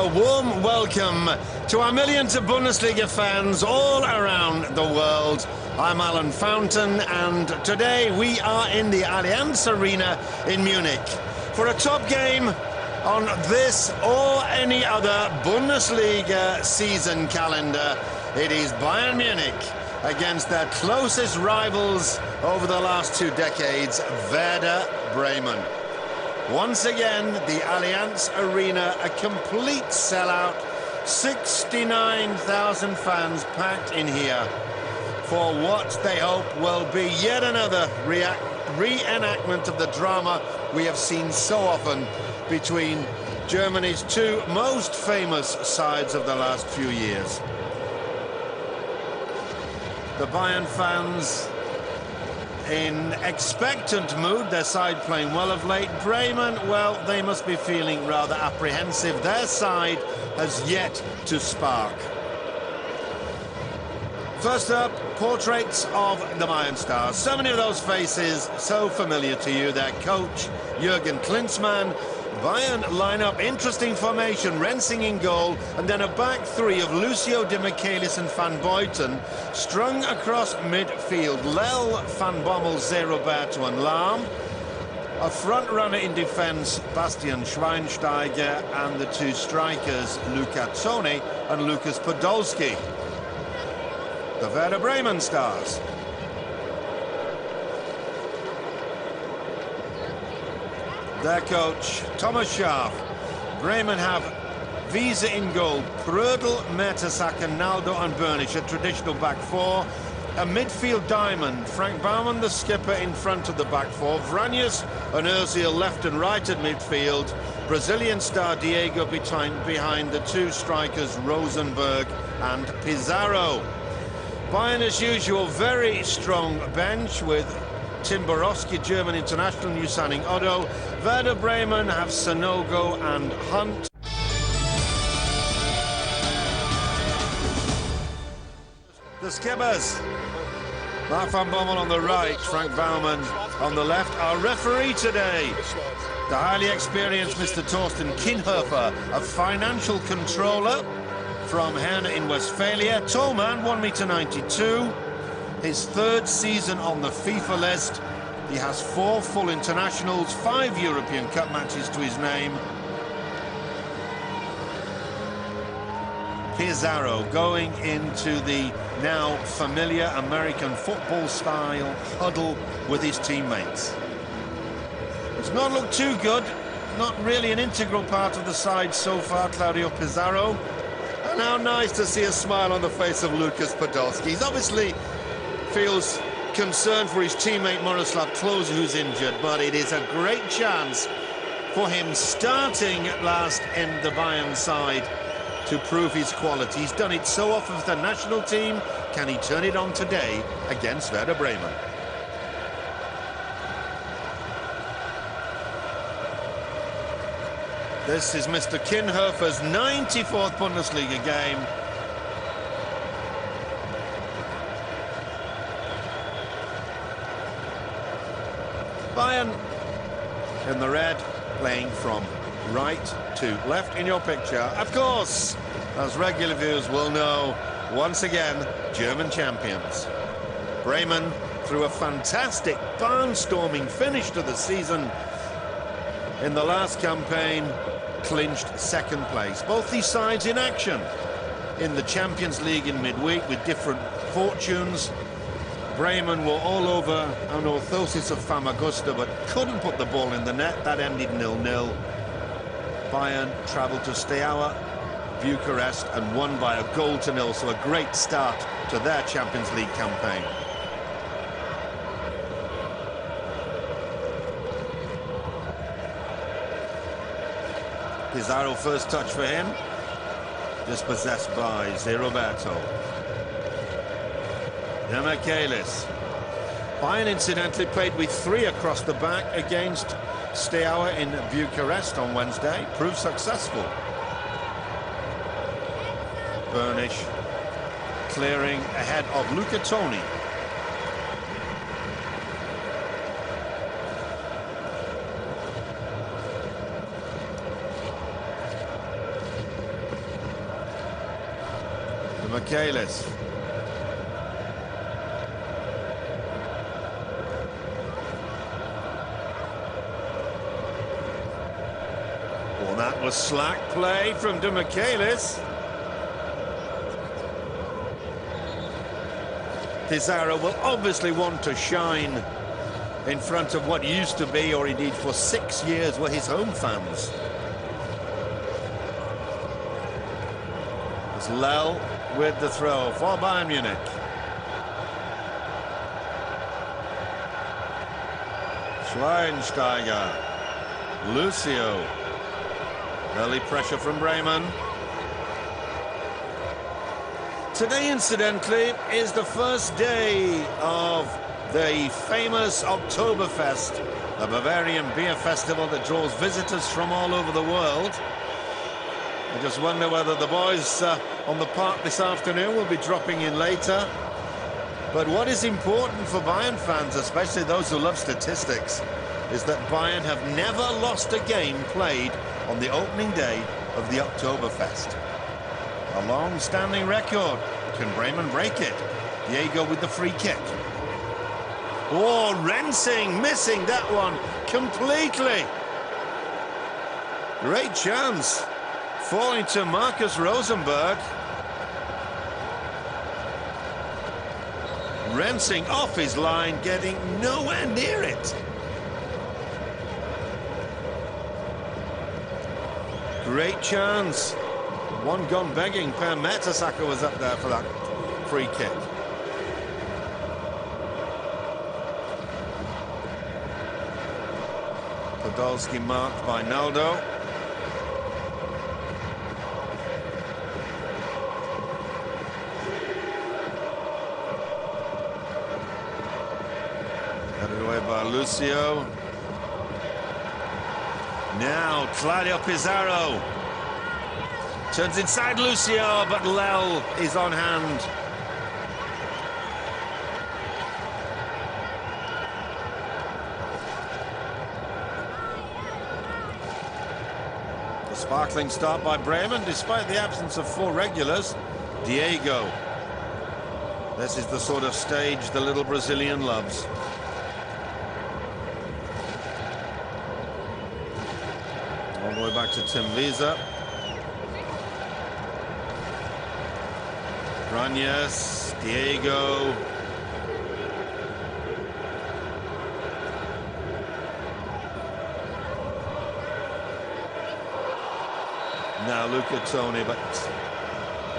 a warm welcome to our millions of Bundesliga fans all around the world. I'm Alan Fountain, and today we are in the Allianz Arena in Munich for a top game on this or any other Bundesliga season calendar. It is Bayern Munich against their closest rivals over the last 2 decades, Werder Bremen. Once again, the Allianz Arena, a complete sellout, 69,000 fans packed in here for what they hope will be yet another reenactment of the drama we have seen so often between Germany's 2 most famous sides of the last few years. The Bayern fans in expectant mood, their side playing well of late. Bremen, well, they must be feeling rather apprehensive. Their side has yet to spark. First up, portraits of the Bayern stars. So many of those faces so familiar to you. Their coach, Jürgen Klinsmann. Bayern line up, interesting formation, Rensing in goal, and then a back three of Lucio Di Michelis and Van Buiten, strung across midfield. Lel, Van Bommel, Roberto and Lahm. A front runner in defence, Bastian Schweinsteiger, and the 2 strikers, Luca Toni and Lucas Podolski. The Werder Bremen stars. Their coach, Thomas Schaaf. Bremen have Wiese in goal, Prödl, Mertesacker, Naldo and Burnisch, a traditional back 4. A midfield diamond, Frank Baumann, the skipper, in front of the back 4. Vranjes and Ozil left and right at midfield. Brazilian star Diego behind the 2 strikers, Rosenberg and Pizarro. Bayern, as usual, very strong bench with Tim Borowski, German international, new signing Otto. Werder Bremen have Sanogo and Hunt. The skippers, Mark van Bommel on the right, Frank Baumann on the left. Our referee today, the highly experienced Mr. Thorsten Kinhofer, a financial controller from Herne in Westphalia. Tall man, 1.92 m. His 3rd season on the FIFA list. He has 4 full internationals, 5 European Cup matches to his name. Pizarro going into the now familiar American football style huddle with his teammates. It's not looked too good, not really an integral part of the side so far, Claudio Pizarro. And now nice to see a smile on the face of Lucas Podolski. He's obviously feels concerned for his teammate Miroslav Klose, who's injured, but it is a great chance for him, starting at last in the Bayern side, to prove his quality. He's done it so often with the national team. Can he turn it on today against Werder Bremen? This is Mr. Kinhofer's 94th Bundesliga game. Bayern in the red, playing from right to left in your picture. Of course, as regular viewers will know, once again, German champions. Bremen, through a fantastic barnstorming finish to the season in the last campaign, clinched 2nd place. Both these sides in action in the Champions League in midweek with different fortunes. Bremen were all over an orthosis of Famagusta, but couldn't put the ball in the net. That ended 0-0. Bayern travelled to Steaua, Bucharest, and won by a 0-0, so a great start to their Champions League campaign. Pizarro, first touch for him, dispossessed by Roberto. Michelis. Bayern incidentally played with 3 across the back against Steaua in Bucharest on Wednesday. Proved successful. Burnisch clearing ahead of Luca Toni. Michaelis. Well, that was slack play from De Michaelis. Pizarro will obviously want to shine in front of what used to be, or indeed for 6 years, were his home fans. It's Lel with the throw for Bayern Munich. Schweinsteiger. Lucio. Early pressure from Bremen. Today, incidentally, is the first day of the famous Oktoberfest, the Bavarian beer festival that draws visitors from all over the world. I just wonder whether the boys on the park this afternoon will be dropping in later. But what is important for Bayern fans, especially those who love statistics, is that Bayern have never lost a game played on the opening day of the Oktoberfest. A long-standing record. Can Bremen break it? Diego with the free kick. Oh, Rensing missing that one completely. Great chance. Falling to Marcus Rosenberg. Rensing off his line, getting nowhere near it. Great chance. One gone begging. Per Mertesacker was up there for that free kick. Podolski marked by Naldo. Headed away by Lucio. Now Claudio Pizarro. Turns inside Lucio, but Lel is on hand. A sparkling start by Bremen, despite the absence of 4 regulars. Diego. This is the sort of stage the little Brazilian loves. All the way back to Tim Wiese. Ranias, Diego. Now Luca Toni, but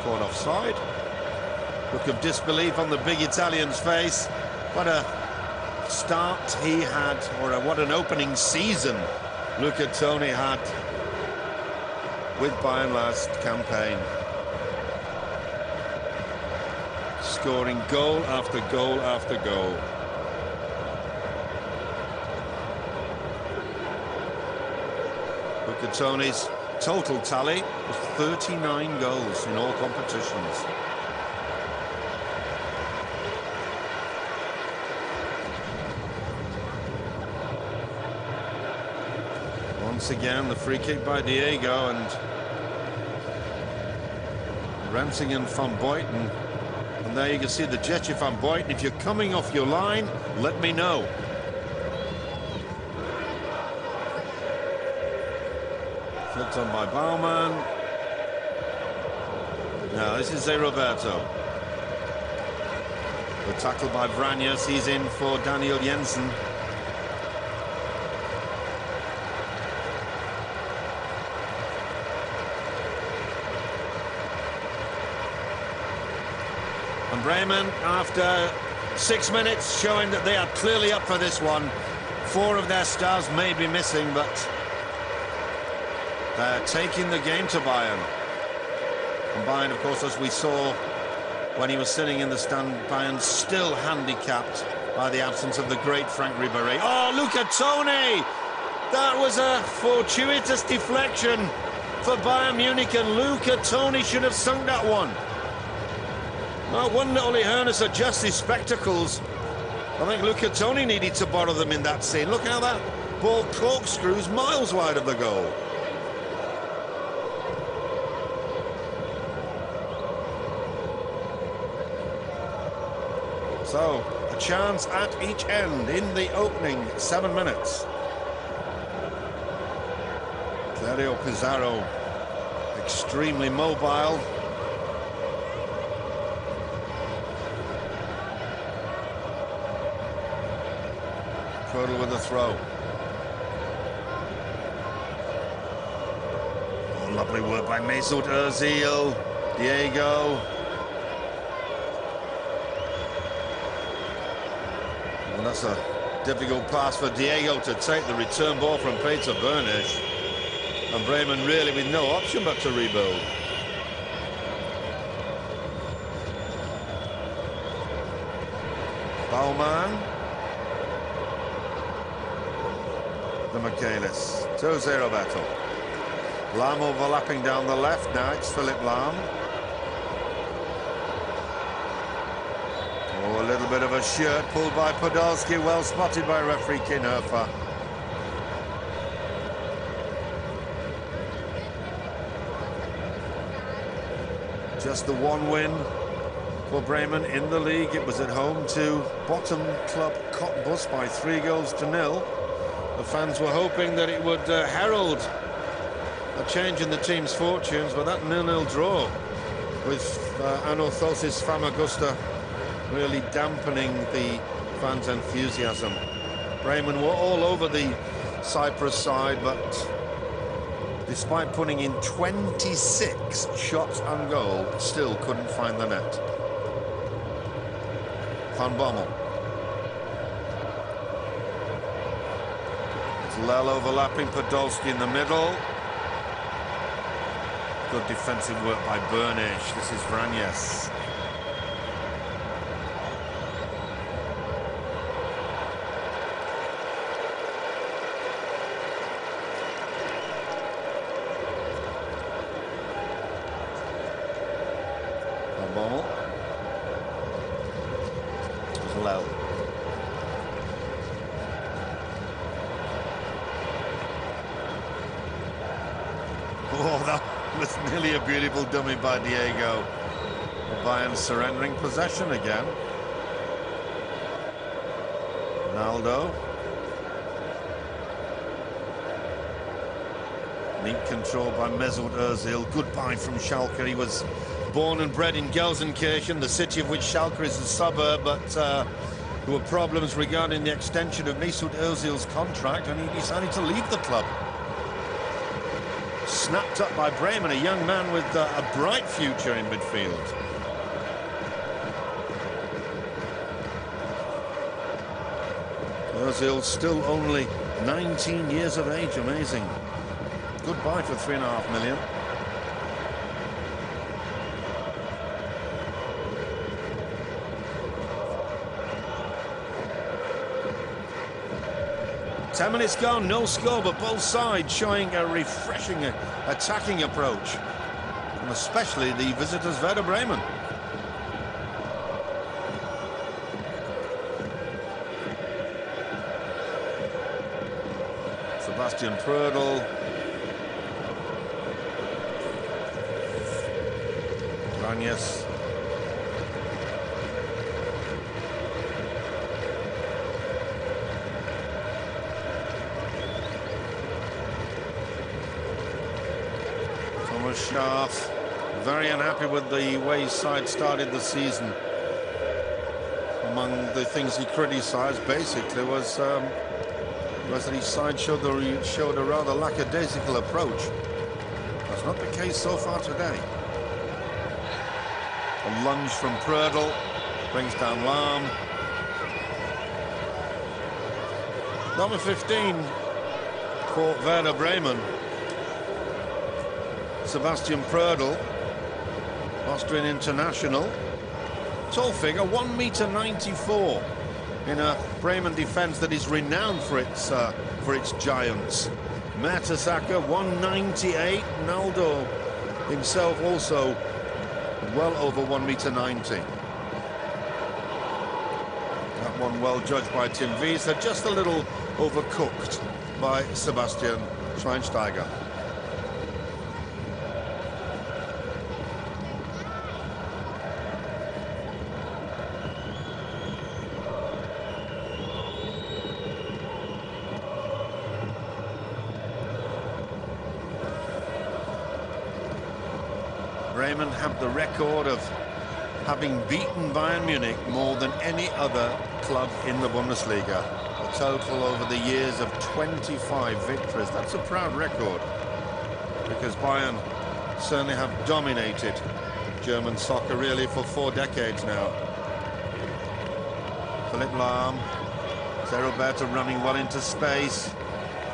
caught offside. Look of disbelief on the big Italian's face. What a start he had, or what an opening season Luca Toni had with Bayern last campaign. Scoring goal after goal after goal. Luca Toni's total tally was 39 goals in all competitions. Once again, the free kick by Diego, and Rensing and Van Buiten. And there you can see the Jetche Van Buiten. If you're coming off your line, let me know. Flipped on by Baumann. Now this is Zé Roberto. The tackle by Vranius. He's in for Daniel Jensen. And Bremen, after 6 minutes, showing that they are clearly up for this one. 4 of their stars may be missing, but they're taking the game to Bayern. And Bayern, of course, as we saw when he was sitting in the stand, Bayern still handicapped by the absence of the great Frank Ribéry. Oh, Luca Toni! That was a fortuitous deflection for Bayern Munich, and Luca Toni should have sunk that one. No wonder Uli Hoeneß adjusts his spectacles. I think Luca Toni needed to borrow them in that scene. Look how that ball corkscrews miles wide of the goal. So, a chance at each end in the opening 7 minutes. Claudio Pizarro, extremely mobile. Prödl with a throw. Oh, lovely work by Mesut-Ozil. Diego. And that's a difficult pass for Diego to take the return ball from Peter Burnish. And Bremen really with no option but to rebuild. Baumann. The Michaelis. 2-0 battle. Lam overlapping down the left now. It's Philip Lam. Oh, a little bit of a shirt pulled by Podolski. Well spotted by referee Kinhofer. Just the one win for Bremen in the league. It was at home to bottom club Cottbus by 3-0. The fans were hoping that it would herald a change in the team's fortunes, but that 0-0 draw with Anothosis Famagusta really dampening the fans' enthusiasm. Bremen were all over the Cyprus side, but despite putting in 26 shots on goal, still couldn't find the net. Van Bommel. It's Lel overlapping Podolski in the middle. Good defensive work by Burnish. This is Vranjes. Bommel. It's Lel. Oh, that was nearly a beautiful dummy by Diego. Bayern surrendering possession again. Ronaldo. Neat control by Mesut-Ozil. Good buy from Schalke. He was born and bred in Gelsenkirchen, the city of which Schalke is a suburb, but there were problems regarding the extension of Mesut Ozil's contract, and he decided to leave the club. Snapped up by Bremen, a young man with a bright future in midfield. Ozil still only 19 years of age, amazing. Good buy for 3.5 million. Ten minutes gone, no score, but both sides showing a refreshing attacking approach, and especially the visitors Werder Bremen. Sebastian Prödl. Vranjes. Schaaf, very unhappy with the way his side started the season. Among the things he criticised, basically, was that his side showed a rather lackadaisical approach. That's not the case so far today. A lunge from Prödl brings down Lam. Number 15 for Werder Bremen. Sebastian Prödl, Austrian international. Tall figure, 1.94 m in a Bremen defence that is renowned for its giants. Mertesacker, 1.98 m. Ronaldo himself also well over 1.90 m. That one well judged by Tim Wiese, just a little overcooked by Sebastian Schweinsteiger. Bremen have the record of having beaten Bayern Munich more than any other club in the Bundesliga. A total over the years of 25 victories. That's a proud record, because Bayern certainly have dominated German soccer really for 4 decades now. Philipp Lahm, Roberto running well into space,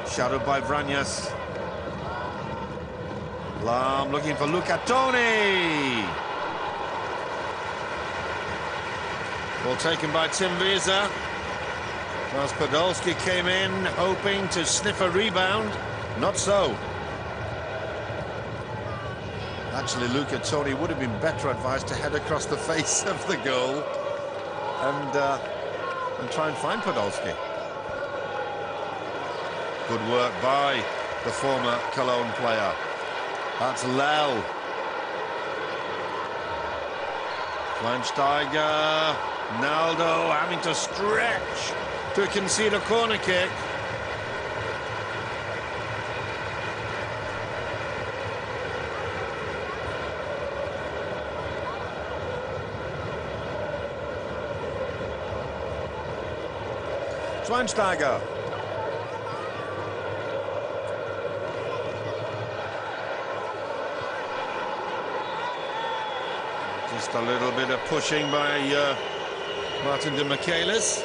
shadowed by Vranjes. Lahm looking for Luca Toni. Ball taken by Tim Wiese. As Podolski came in hoping to sniff a rebound, not so. Actually, Luca Toni would have been better advised to head across the face of the goal and try and find Podolski. Good work by the former Cologne player. That's Lel. Schweinsteiger. Ronaldo having to stretch to concede a corner kick. Schweinsteiger. Just a little bit of pushing by Martin de Michelis.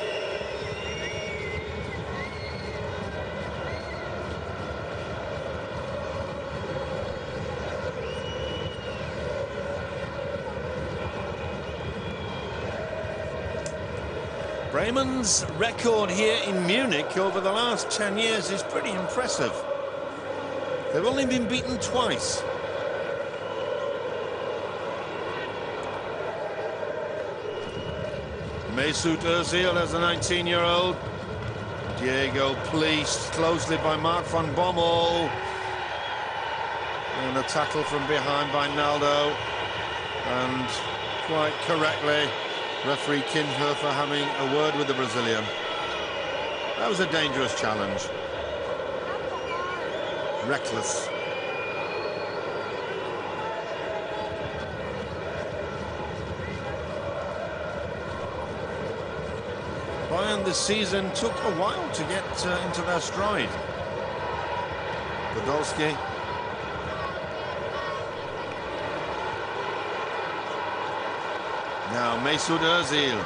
Bremen's record here in Munich over the last 10 years is pretty impressive. They've only been beaten twice. Mesut Ozil as a 19-year-old. Diego policed closely by Mark van Bommel. And a tackle from behind by Ronaldo. And quite correctly, referee Kinhofer having a word with the Brazilian. That was a dangerous challenge. Reckless. Bayern this season took a while to get into their stride. Podolski. Now Mesut Ozil.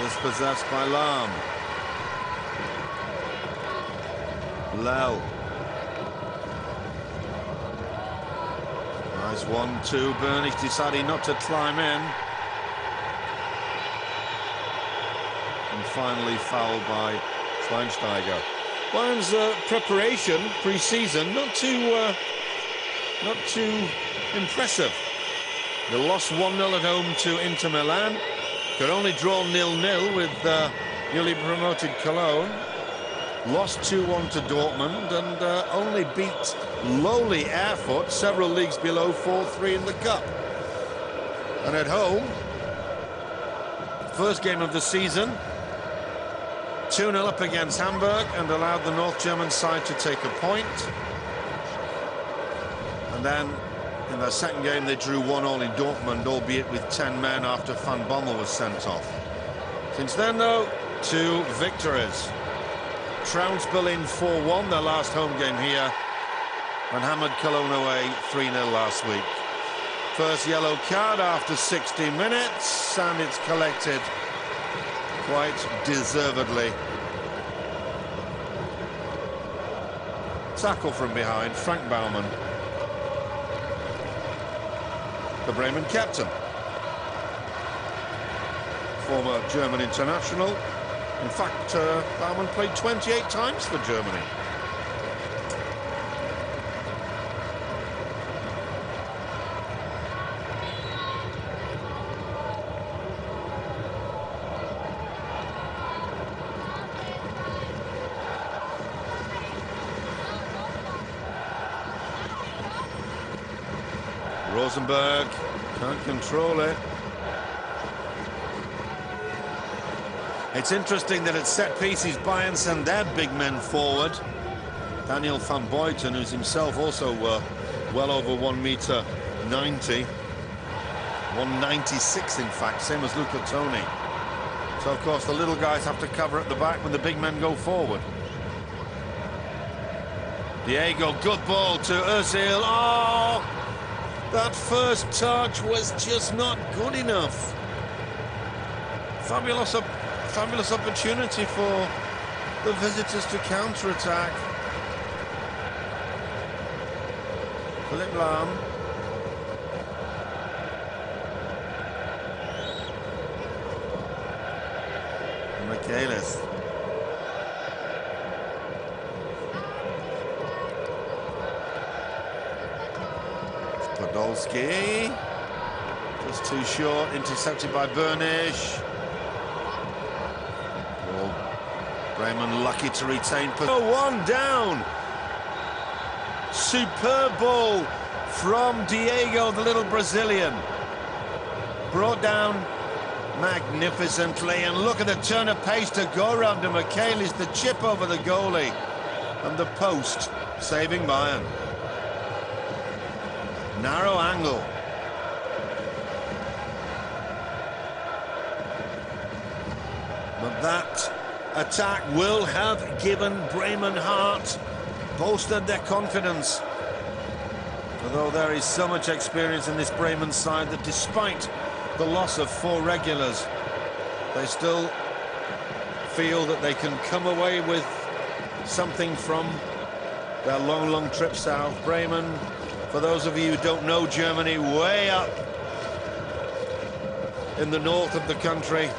Dispossessed by Lahm. Lel. Nice 1-2. Burnich deciding not to climb in. And finally fouled by Schweinsteiger. Bayern's preparation pre-season not too impressive. They lost 1-0 at home to Inter Milan. Could only draw 0-0 with newly promoted Cologne. Lost 2-1 to Dortmund and only beat lowly Erfurt, several leagues below, 4-3 in the Cup. And at home, first game of the season, 2-0 up against Hamburg and allowed the North German side to take a point. And then in their second game they drew 1-1 in Dortmund, albeit with 10 men after Van Bommel was sent off. Since then though, 2 victories. Trounced Berlin 4-1, their last home game here, and hammered Cologne away 3-0 last week. First yellow card after 60 minutes, and it's collected quite deservedly. Tackle from behind, Frank Baumann, the Bremen captain, former German international. In fact, Baumann played 28 times for Germany. Rosenberg can't control it. It's interesting that at set pieces Bayern send their big men forward. Daniel van Buiten, who's himself also well over 1 meter 90, 196 in fact, same as Luca Toni. So of course the little guys have to cover at the back when the big men go forward. Diego, good ball to Ozil. Oh, that first touch was just not good enough. Fabulous opportunity for the visitors to counter-attack. Philipp Lahm. Michaelis. Podolski. Just too short, intercepted by Burnish. Bremen lucky to retain. One down. Superb ball from Diego, the little Brazilian. Brought down magnificently, and look at the turn of pace to go around to Michaelis, the chip over the goalie, and the post, saving Bayern. Narrow angle. But that attack will have given Bremen heart, bolstered their confidence. Although there is so much experience in this Bremen side that despite the loss of 4 regulars, they still feel that they can come away with something from their long trip south. Bremen, for those of you who don't know Germany, way up in the north of the country,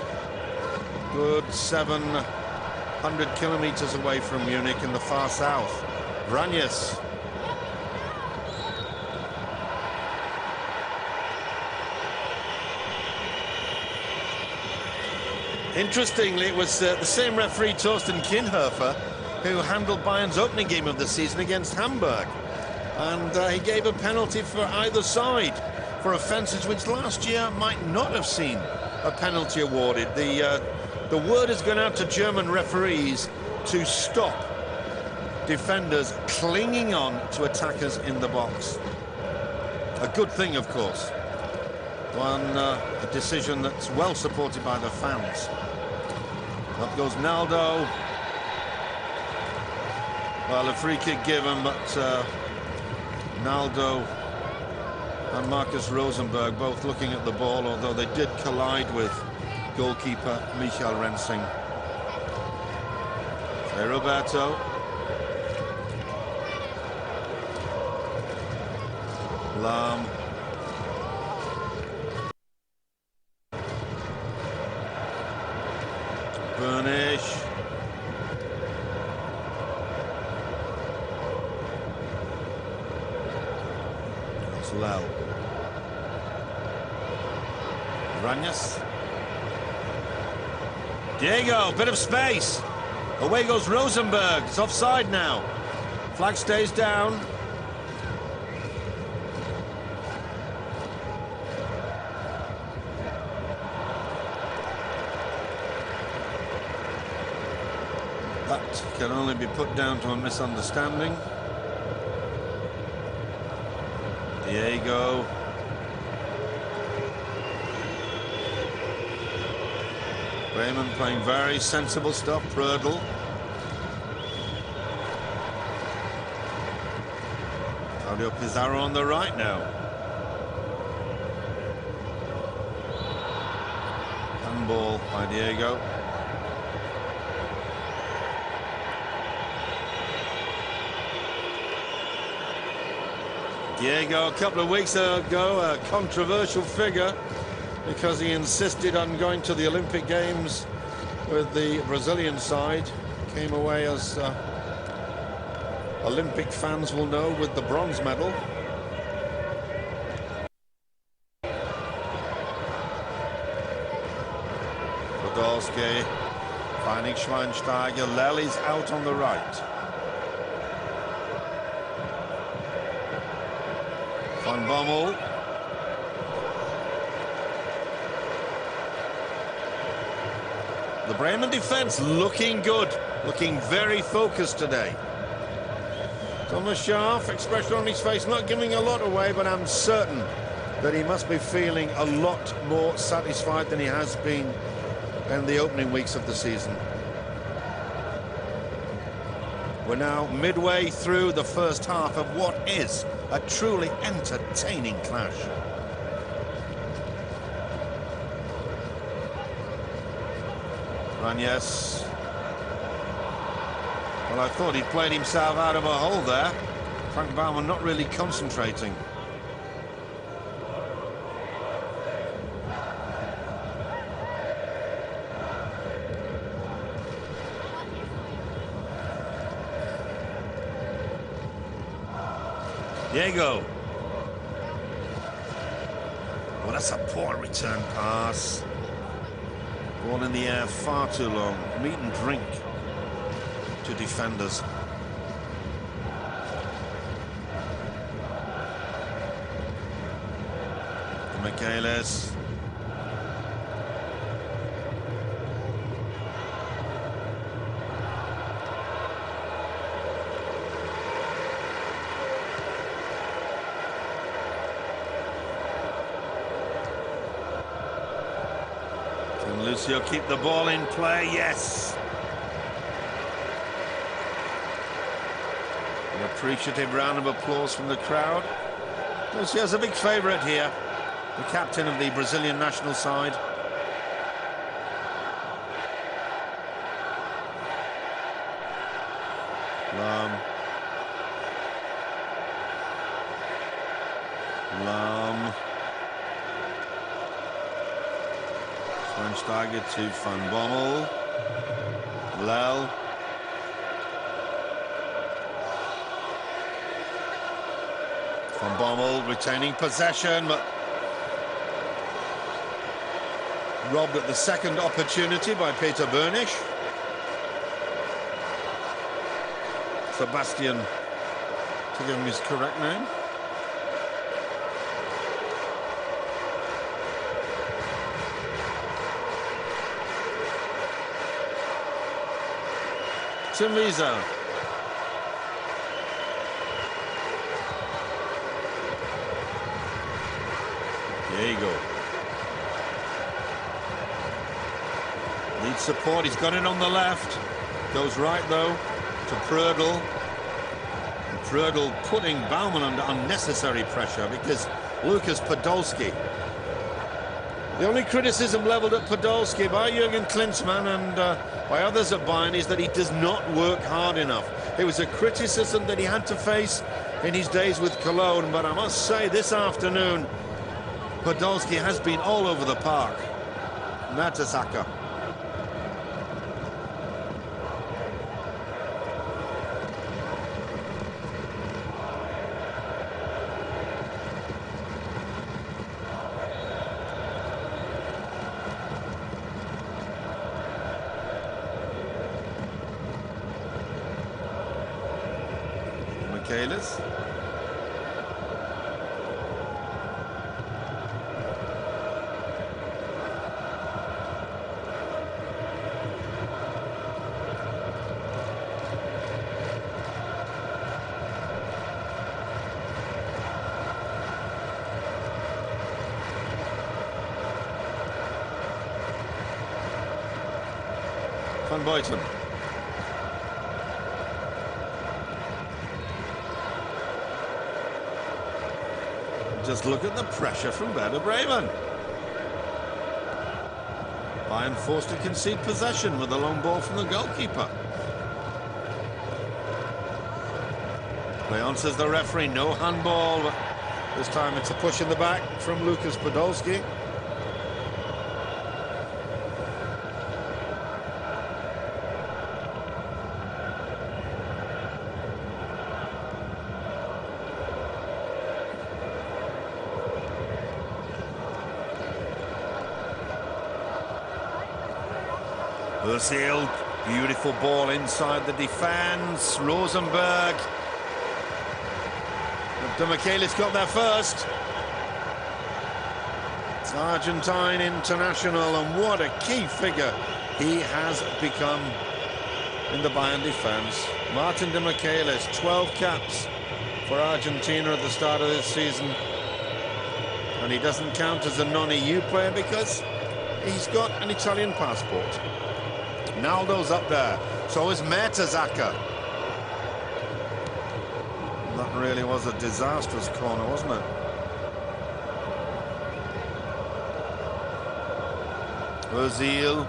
good 700 kilometers away from Munich in the far south. Vranjes. Interestingly, it was the same referee, Thorsten Kinhofer, who handled Bayern's opening game of the season against Hamburg. And he gave a penalty for either side for offences which last year might not have seen a penalty awarded. The word has gone out to German referees to stop defenders clinging on to attackers in the box. A good thing, of course. A decision that's well supported by the fans. Up goes Naldo. Well, a free kick given, but Naldo and Marcus Rosenberg both looking at the ball, although they did collide with goalkeeper Michael Rensing. Hey, Roberto. Lahm. Burnish. That's Lel. Vranjes. Diego, bit of space. Away goes Rosenberg. It's offside now. Flag stays down. That can only be put down to a misunderstanding. Diego. Bremen playing very sensible stuff. Prödl. Claudio Pizarro on the right now. Handball by Diego. Diego, a couple of weeks ago, a controversial figure because he insisted on going to the Olympic Games with the Brazilian side. Came away, as Olympic fans will know, with the bronze medal. Podolski finding Schweinsteiger. Lely's out on the right. Van Bommel. The Bremen defense looking good, looking very focused today. Thomas Schaaf, expression on his face, not giving a lot away, but I'm certain that he must be feeling a lot more satisfied than he has been in the opening weeks of the season. We're now midway through the first half of what is a truly entertaining clash. Ranies. Well, I thought he'd played himself out of a hole there. Frank Baumann not really concentrating. Diego. Well, that's a poor return pass. Ball in the air far too long. Meat and drink to defenders. Michaelis. Can Lucio keep the ball in play? Yes. An appreciative round of applause from the crowd. Lucio's a big favourite here. The captain of the Brazilian national side. Lam. Schweinsteiger to Van Bommel. Lel. Van Bommel retaining possession, but robbed at the second opportunity by Peter Böhnisch. Sebastian, to give him his correct name. Timviza. Diego. Needs support, he's got it on the left. Goes right though to Prödl. And Prödl putting Baumann under unnecessary pressure because Lucas Podolski. The only criticism levelled at Podolski by Jurgen Klinsmann and by others at Bayern is that he does not work hard enough. It was a criticism that he had to face in his days with Cologne, but I must say this afternoon Podolski has been all over the park. Mertesacker. Michaelis. Van Buiten. Just look at the pressure from Werder Bremen. Bayern forced to concede possession with a long ball from the goalkeeper. Play on, says the referee, no handball, but this time it's a push in the back from Lucas Podolski. Ozil, beautiful ball inside the defence. Rosenberg. But Michaelis got there first. It's Argentine international, and what a key figure he has become in the Bayern defence. Martin de Michelis, 12 caps for Argentina at the start of this season. And he doesn't count as a non-EU player because he's got an Italian passport. Naldo's up there. So is Mertesacker. That really was a disastrous corner, wasn't it? Ozil.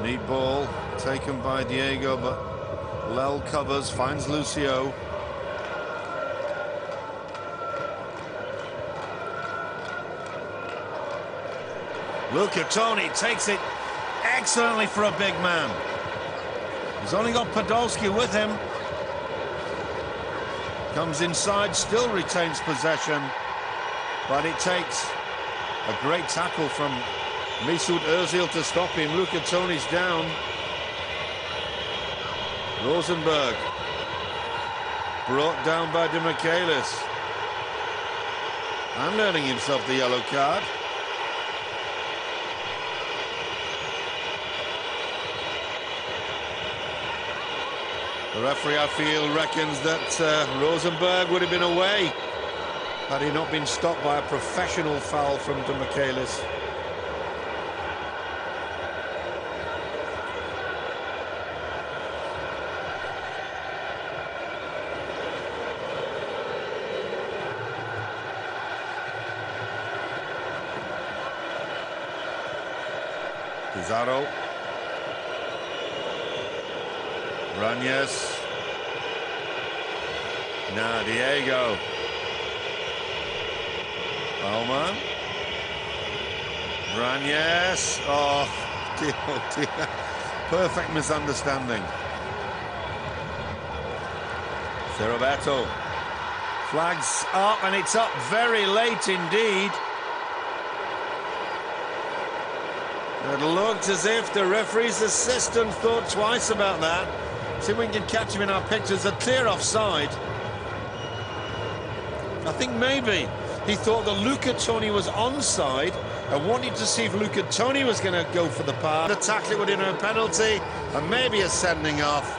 Neat ball taken by Diego, but Lel covers, finds Lucio. Luca Toni takes it excellently for a big man. He's only got Podolski with him. Comes inside, still retains possession, but it takes a great tackle from Mesut Ozil to stop him. Luca Toni's down. Rosenberg brought down by de Michelis and earning himself the yellow card. The referee, I feel, reckons that Rosenberg would have been away had he not been stopped by a professional foul from de Michelis. Pizarro. Ranies. Now Diego. Baumann. Ranies. Oh dear, oh dear. Perfect misunderstanding. Roberto. Flags up, and it's up very late indeed. It looked as if the referee's assistant thought twice about that. See if we can catch him in our pictures. A clear offside. I think maybe he thought that Luca Toni was onside and wanted to see if Luca Toni was going to go for the pass. The tackle would have been a penalty and maybe a sending off.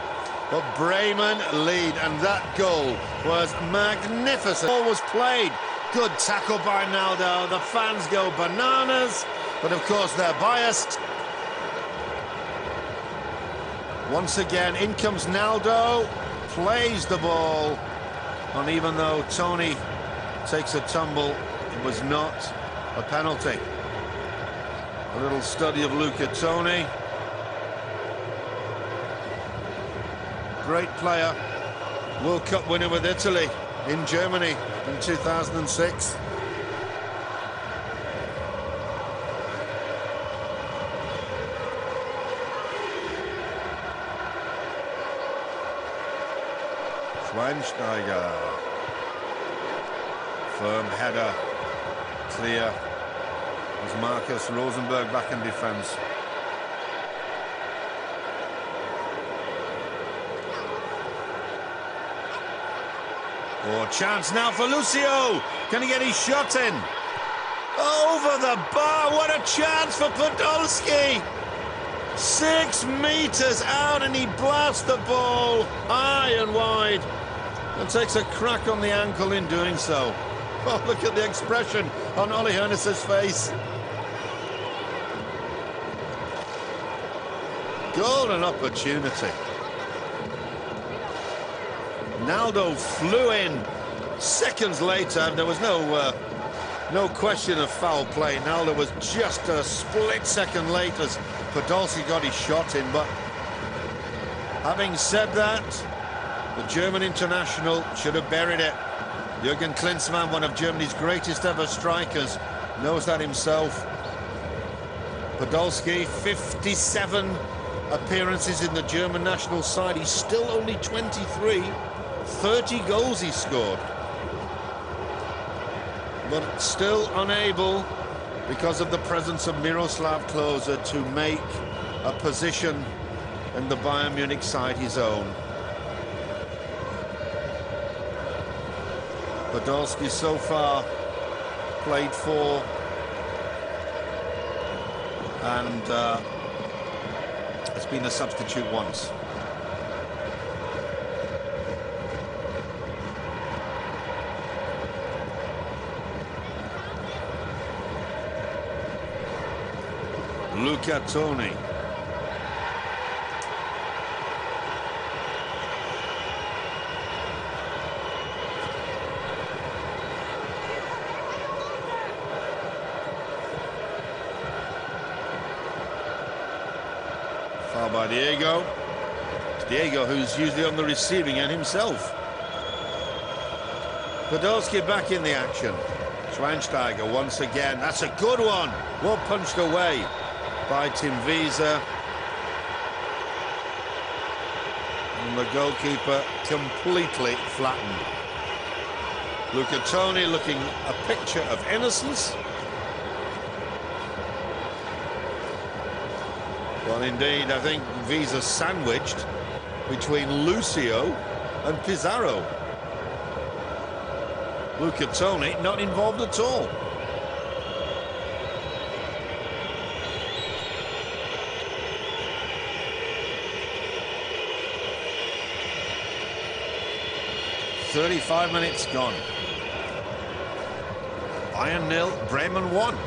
But Bremen lead, and that goal was magnificent. Ball was played. Good tackle by Naldo. The fans go bananas, but of course they're biased. Once again, in comes Naldo, plays the ball, and even though Toni takes a tumble, it was not a penalty. A little study of Luca Toni. Great player, World Cup winner with Italy in Germany in 2006. Schweinsteiger. Firm header. Clear. As Marcus Rosenberg back in defence. Oh, chance now for Lucio. Can he get his shot in? Over the bar. What a chance for Podolski. 6 meters out, and he blasts the ball high and wide and takes a crack on the ankle in doing so. Oh, look at the expression on Ole Hoeneß's face. Golden opportunity. Naldo flew in seconds later. There was no question of foul play. Naldo was just a split second late as Podolski got his shot in. But having said that, the German international should have buried it. Jürgen Klinsmann, one of Germany's greatest ever strikers, knows that himself. Podolski, 57 appearances in the German national side. He's still only 23. 30 goals he scored. But still unable, because of the presence of Miroslav Klose, to make a position in the Bayern Munich side his own. Podolski so far played 4 and has been a substitute once. Luca Toni. Foul by Diego. It's Diego who's usually on the receiving end himself. Podolski back in the action. Schweinsteiger once again. That's a good one. Well punched away by Tim Wiese. And the goalkeeper completely flattened. Luca Toni looking a picture of innocence. Well, indeed, I think Wiese sandwiched between Lucio and Pizarro. Luca Toni not involved at all. "35 minutes gone. Bayern 0, Bremen 1.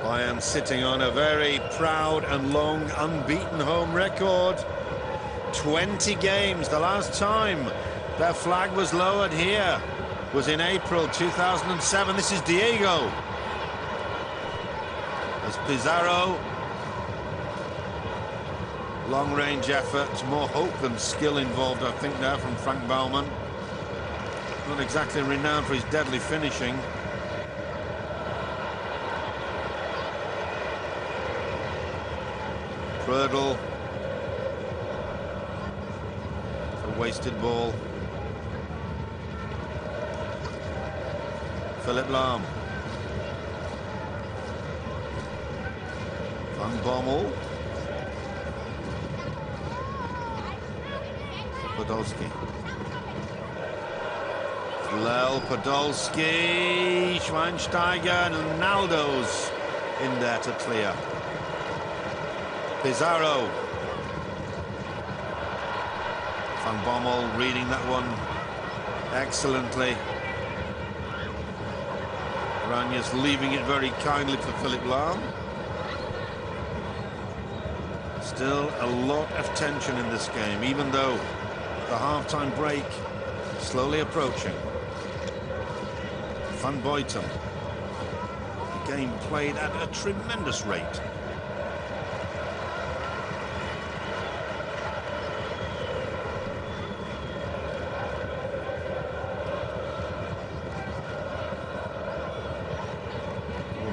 Bayern sitting on a very proud and long unbeaten home record. 20 games. The last time their flag was lowered here was in April 2007. This is Diego. As Pizarro. Long-range effort, more hope than skill involved, I think, there from Frank Baumann. Not exactly renowned for his deadly finishing. Prödl. A wasted ball. Philipp Lahm. Van Bommel. Podolski. Lel, Podolski, Schweinsteiger, and Ronaldo's in there to clear. Pizarro. Van Bommel reading that one excellently. Ranjes leaving it very kindly for Philipp Lahm. Still a lot of tension in this game, even though the half-time break slowly approaching. Van Buiten. The game played at a tremendous rate.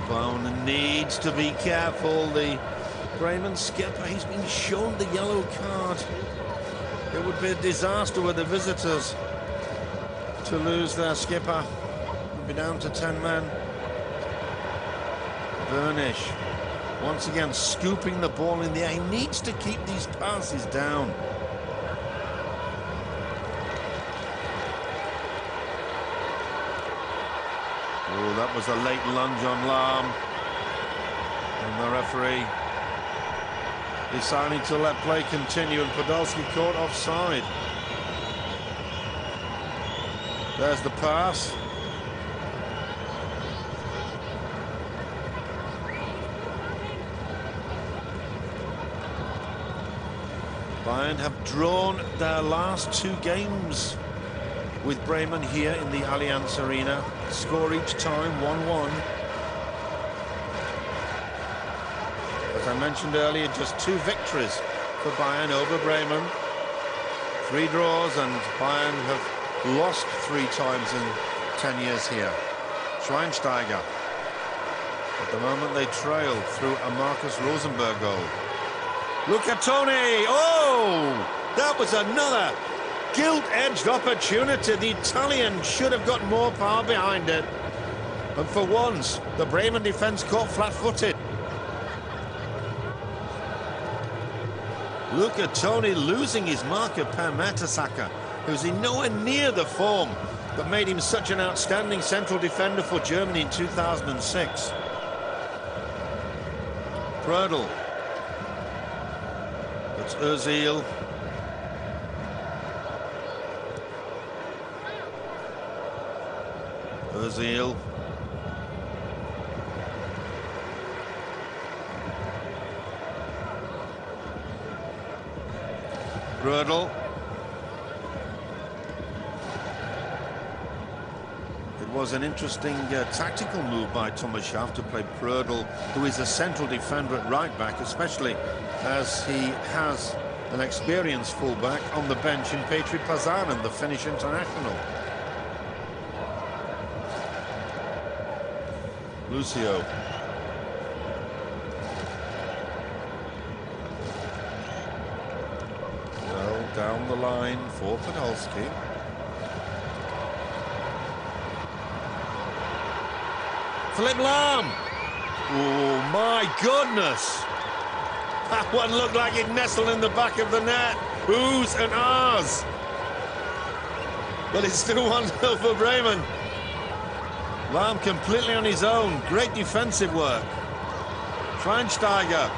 Baumann needs to be careful. The Bremen skipper, he's been shown the yellow card. It would be a disaster with the visitors to lose their skipper. We'll be down to 10 men. Burnish, once again scooping the ball in the air. He needs to keep these passes down. Oh, that was a late lunge on Lahm. And the referee deciding to let play continue, and Podolski caught offside. There's the pass. Bayern have drawn their last 2 games with Bremen here in the Allianz Arena. Score each time 1-1. As I mentioned earlier, just 2 victories for Bayern over Bremen. 3 draws, and Bayern have lost 3 times in 10 years here. Schweinsteiger. At the moment they trail through a Marcus Rosenberg goal. Luca Toni! Oh! That was another gilt-edged opportunity. The Italian should have got more power behind it. And for once, the Bremen defence caught flat-footed. Luca Toni losing his marker Per Mertesacker, who's in nowhere near the form that made him such an outstanding central defender for Germany in 2006. Prödl. It's Ozil. Ozil. Prödl. It was an interesting tactical move by Thomas Schaaf to play Prödl, who is a central defender at right back, especially as he has an experienced fullback on the bench in Petri Pazanen, the Finnish international. Lucio. Well, down the line for Podolski. Philipp Lahm. Oh, my goodness. That one looked like it nestled in the back of the net. Oohs and ahs. But it's still 1-0 for Bremen. Lahm completely on his own. Great defensive work. Schweinsteiger.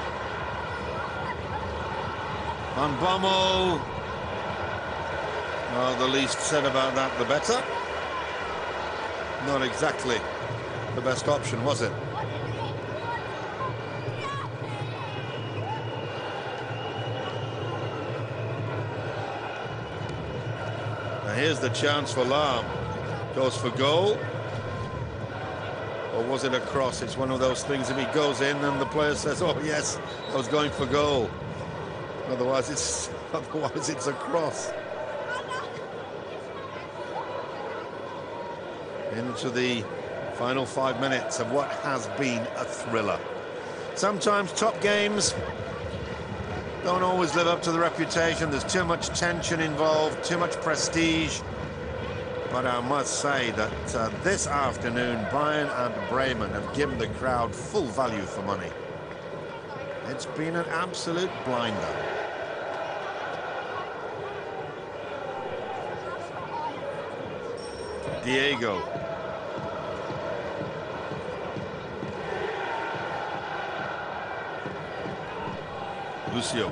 Van Bommel. Well, the least said about that, the better. Not exactly the best option, was it? Now here's the chance for Lahm. Goes for goal. Or was it a cross? It's one of those things, if he goes in and the player says, oh yes, I was going for goal. Otherwise it's a cross. Into the final 5 minutes of what has been a thriller. Sometimes top games don't always live up to the reputation. There's too much tension involved, too much prestige. But I must say that this afternoon, Bayern and Bremen have given the crowd full value for money. It's been an absolute blinder. Diego. Lucio.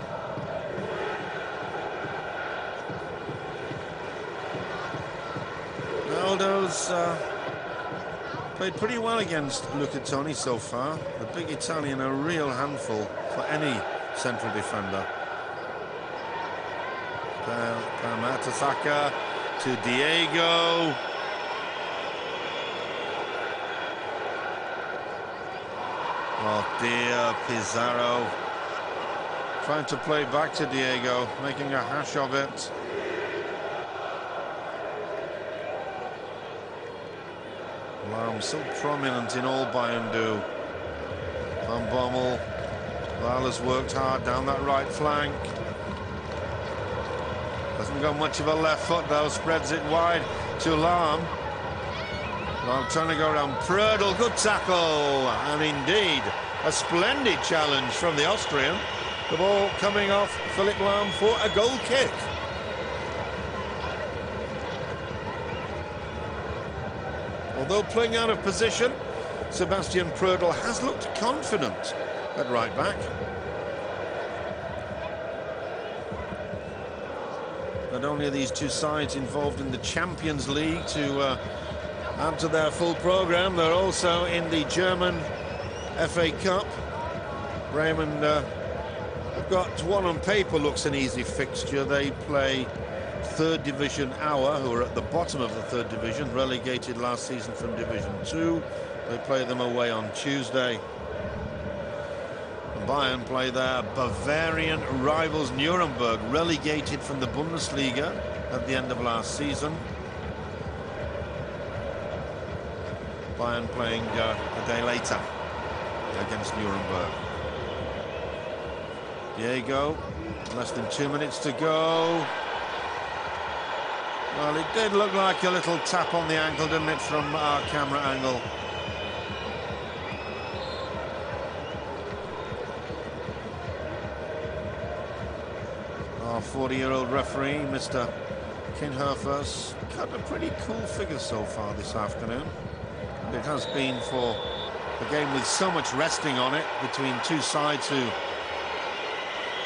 Ronaldo's played pretty well against Luca Toni so far. The big Italian, a real handful for any central defender. Mertesacker to Diego. Oh dear, Pizarro. Trying to play back to Diego, making a hash of it. Lahm so prominent in all Bayern do. Van Bommel. Lahm has worked hard down that right flank. Hasn't got much of a left foot though, spreads it wide to Lahm. Lahm trying to go around Prödl, good tackle, and indeed a splendid challenge from the Austrian. The ball coming off Philipp Lahm for a goal kick. Although playing out of position, Sebastian Prödl has looked confident at right back. Not only are these two sides involved in the Champions League to add to their full programme, they're also in the German FA Cup. Bremen have got one on paper looks an easy fixture. They play third division Auer, who are at the bottom of the third division, relegated last season from Division 2. They play them away on Tuesday. Bayern play their Bavarian rivals Nuremberg, relegated from the Bundesliga at the end of last season. Bayern playing a day later against Nuremberg. Diego, less than 2 minutes to go. Well, it did look like a little tap on the ankle, didn't it, from our camera angle. Our 40-year-old referee, Mr. Kinhofer's cut a pretty cool figure so far this afternoon. It has been for A game with so much resting on it between two sides who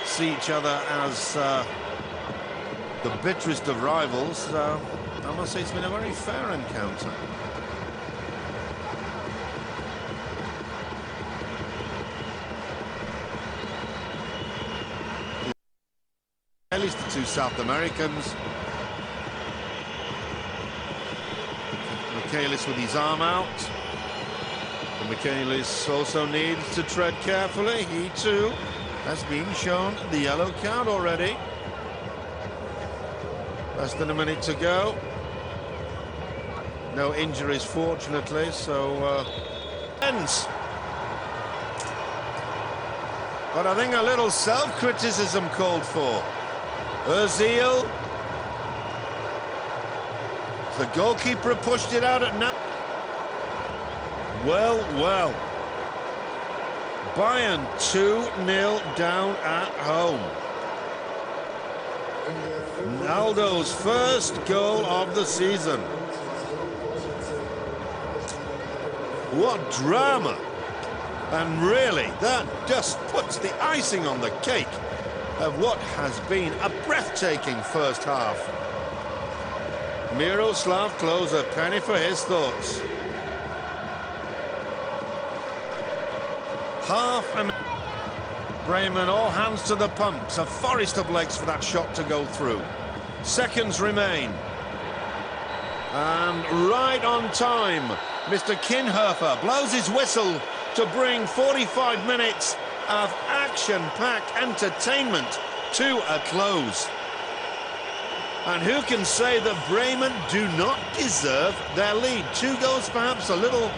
see each other as the bitterest of rivals. I must say it's been a very fair encounter. At least the two South Americans. Michaelis with his arm out. And Michaelis also needs to tread carefully. He too has been shown the yellow card already. Less than a minute to go. No injuries, fortunately, so ends. But I think a little self-criticism called for. Ozil. The goalkeeper pushed it out at now. Well. Bayern 2-0 down at home. Ronaldo's first goal of the season. What drama! And really, that just puts the icing on the cake of what has been a breathtaking first half. Miroslav Klose, a penny for his thoughts. Half a minute. Bremen, all hands to the pumps. A forest of legs for that shot to go through. Seconds remain. And right on time, Mr. Kinhofer blows his whistle to bring 45 minutes of action-packed entertainment to a close. And who can say that Bremen do not deserve their lead? 2 goals perhaps a little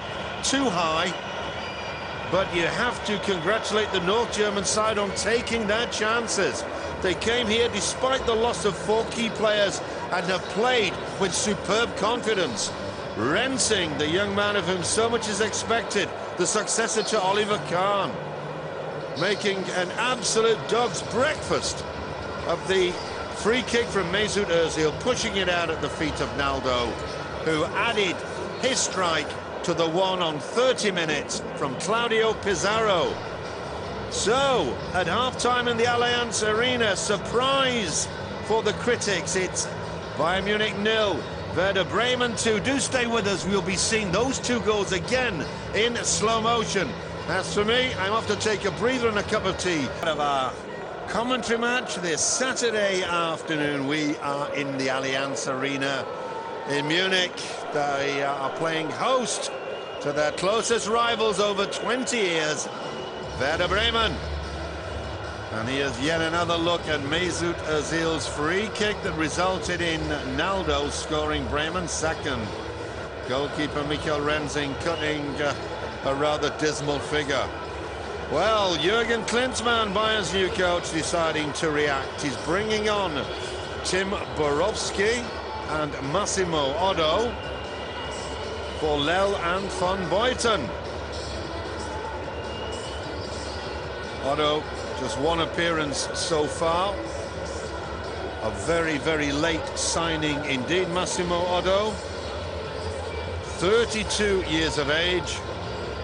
too high, but you have to congratulate the North German side on taking their chances. They came here despite the loss of 4 key players and have played with superb confidence. Rensing, the young man of whom so much is expected, the successor to Oliver Kahn, making an absolute dog's breakfast of the free kick from Mesut Ozil, pushing it out at the feet of Ronaldo, who added his strike to the one on 30 minutes from Claudio Pizarro. So, at half-time in the Allianz Arena, surprise for the critics. It's Bayern Munich 0, Werder Bremen 2. Do stay with us. We'll be seeing those 2 goals again in slow motion. As for me, I'm off to take a breather and a cup of tea. Of our commentary match this Saturday afternoon, we are in the Allianz Arena in Munich. They are playing host to their closest rivals over 20 years, Werder Bremen. And here's yet another look at Mesut Ozil's free kick that resulted in Ronaldo scoring Bremen's second. Goalkeeper Michael Rensing cutting a rather dismal figure. Well, Jurgen Klinsmann, Bayern's new coach, deciding to react. He's bringing on Tim Borowski and Massimo Otto for Lel and Van Buiten. Otto, just 1 appearance so far. A very, very late signing indeed, Massimo Otto. 32 years of age.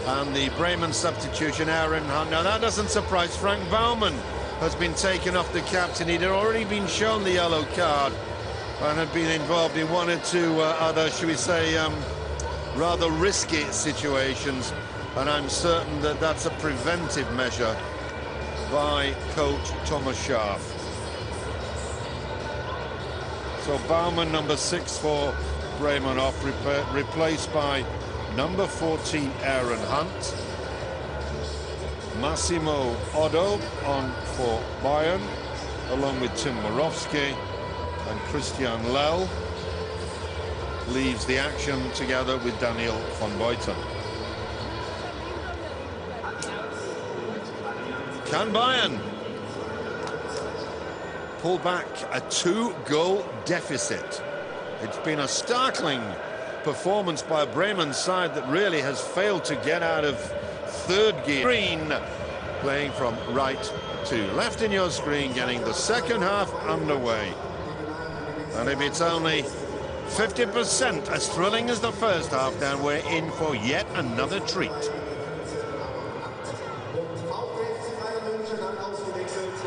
And the Bremen substitution, Aaron Hunt. Now, that doesn't surprise. Frank Baumann has been taken off the captain. He'd already been shown the yellow card and had been involved in 1 or 2 other, shall we say, rather risky situations. And I'm certain that that's a preventive measure by coach Thomas Schaaf. So Baumann, number 6 for Bremen, off, replaced by number 14, Aaron Hunt. Massimo Otto on for Bayern, along with Tim Borowski, and Christian Lel leaves the action together with Daniel van Buiten. Can Bayern pull back a 2-goal deficit? It's been a startling performance by a Bremen side that really has failed to get out of third gear. Green playing from right to left in your screen, getting the second half underway. And if it's only 50% as thrilling as the first half, then we're in for yet another treat.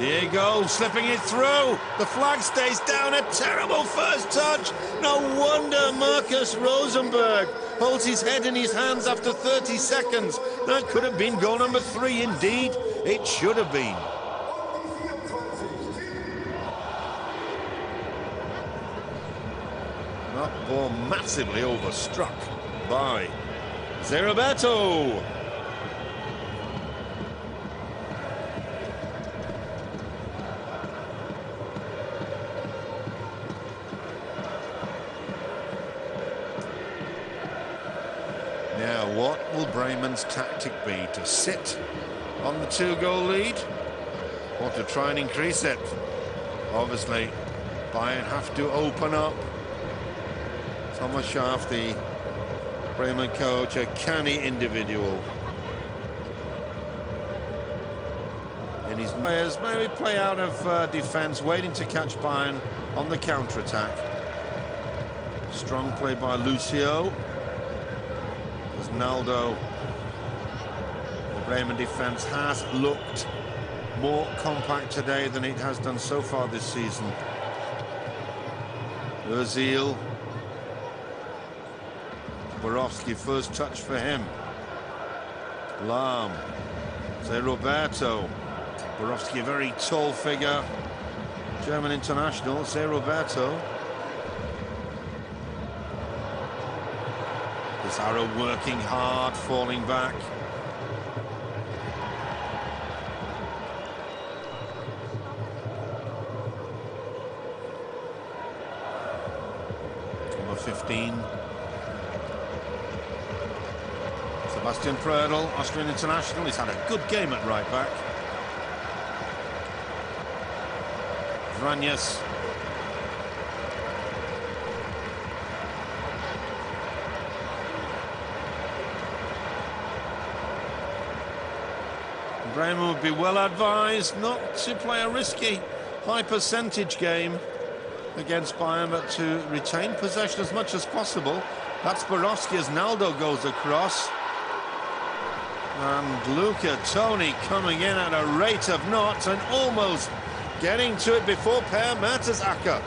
Here you go, slipping it through. The flag stays down. A terrible first touch. No wonder Marcus Rosenberg holds his head in his hands after 30 seconds. That could have been goal number 3, indeed. It should have been. That ball massively overstruck by Roberto. Now, what will Bremen's tactic be? To sit on the 2-goal lead or to try and increase it? Obviously, Bayern have to open up. Thomas Schaaf, the Bremen coach, a canny individual. And his players maybe play out of defence, waiting to catch Bayern on the counter-attack. Strong play by Lucio. Ronaldo. The Bremen defence has looked more compact today than it has done so far this season. Ozil. Borowski, first touch for him. Lam. Roberto. Borowski, a very tall figure. German international, Roberto. Pizarro working hard, falling back. Number 15. Sebastian Prödl, Austrian international. He's had a good game at right back. Vranjes. Bremen would be well advised not to play a risky high percentage game against Bayern, but to retain possession as much as possible. That's Borowski as Naldo goes across. And Luca Toni coming in at a rate of knots and almost getting to it before Per Mertesacker.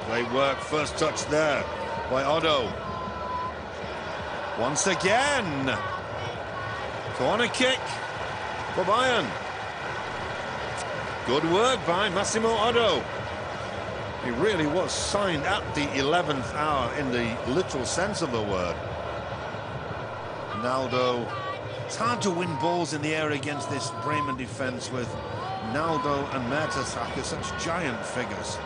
Great work, first touch there by Otto. Once again, corner kick for Bayern. Good work by Massimo Otto. He really was signed at the 11th hour in the literal sense of the word. Ronaldo. It's hard to win balls in the air against this Bremen defence with Ronaldo and Mertesacker, such giant figures.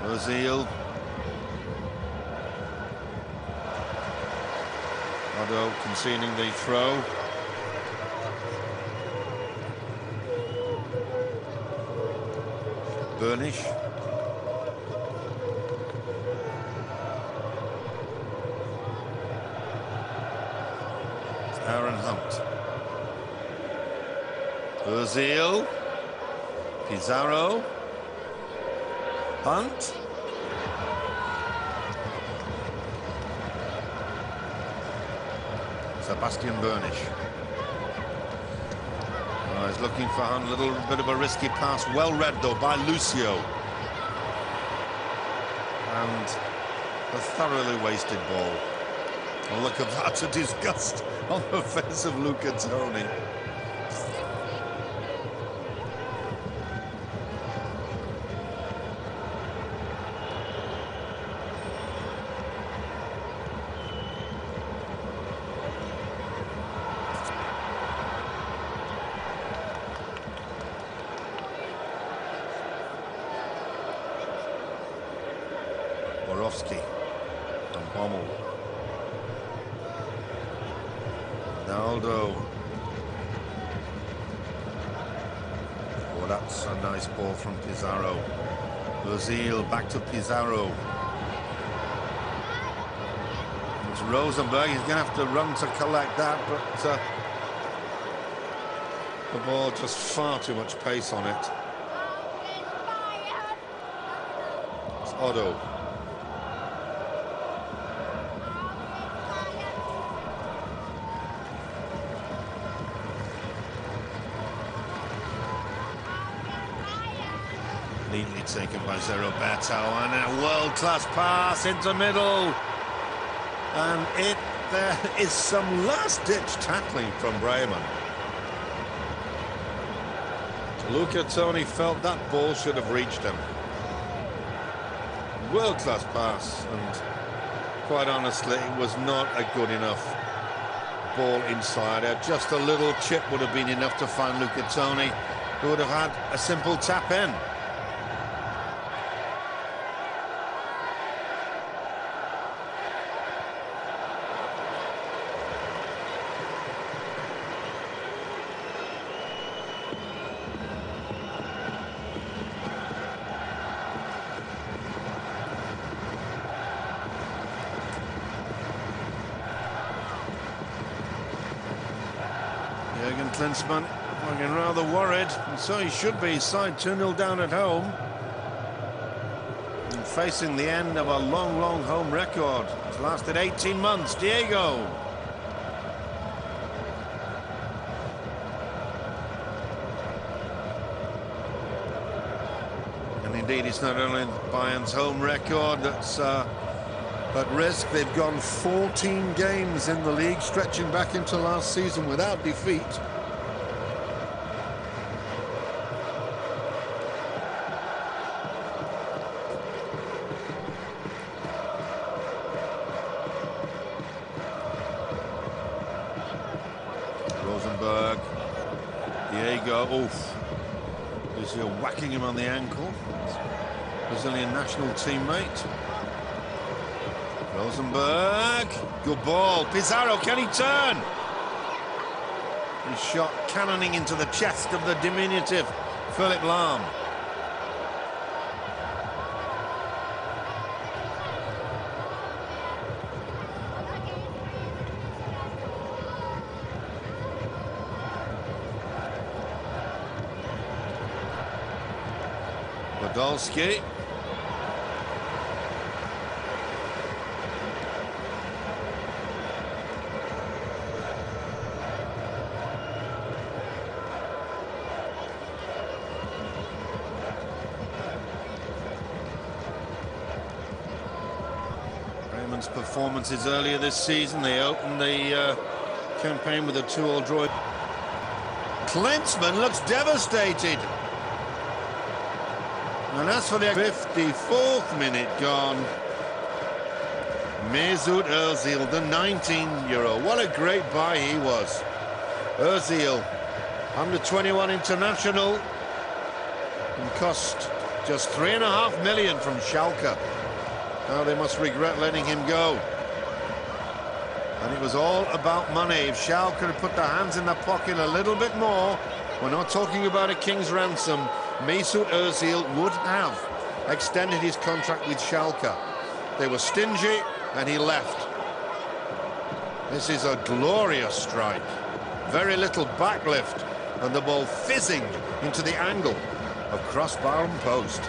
Ozil. Otto conceding the throw. Burnish. It's Aaron Hunt. Ozil. Pizarro. Hunt. Sebastian Burnish. Oh, he's looking for a little bit of a risky pass. Well read though by Lucio. And a thoroughly wasted ball. A look of utter disgust on the face of Luca Toni. Borowski and Bommel. Ronaldo. Oh, that's a nice ball from Pizarro. Ozil back to Pizarro. It's Rosenberg. He's going to have to run to collect that, but The ball, just far too much pace on it. It's Otto. Neatly taken by Roberto, and a world-class pass into middle. And there is some last-ditch tackling from Bremen. Luca Toni felt that ball should have reached him. World-class pass, and quite honestly, it was not a good enough ball inside. Just a little chip would have been enough to find Luca Toni, who would have had a simple tap in. Klinsmann looking rather worried, and so he should be. Side 2-0 down at home and facing the end of a long home record. It's lasted 18 months. Diego. And indeed, it's not only Bayern's home record that's at risk. They've gone 14 games in the league, stretching back into last season without defeat. Diego, oof. Brazil whacking him on the ankle. Brazilian national teammate. Rosenberg, good ball. Pizarro, can he turn? His shot cannoning into the chest of the diminutive Philipp Lahm. Podolski. Bremen's performances earlier this season, they opened the campaign with a 2-2 draw. Klinsmann looks devastated. And as for the 54th minute gone, Mesut Ozil, the 19-year-old, what a great buy he was. Ozil, under 21 international, and cost just $3.5 million from Schalke. Now they must regret letting him go. And it was all about money. If Schalke had put their hands in their pocket a little bit more, we're not talking about a king's ransom, Mesut Ozil would have extended his contract with Schalke. They were stingy and he left. This is a glorious strike. Very little backlift and the ball fizzing into the angle of crossbar and post.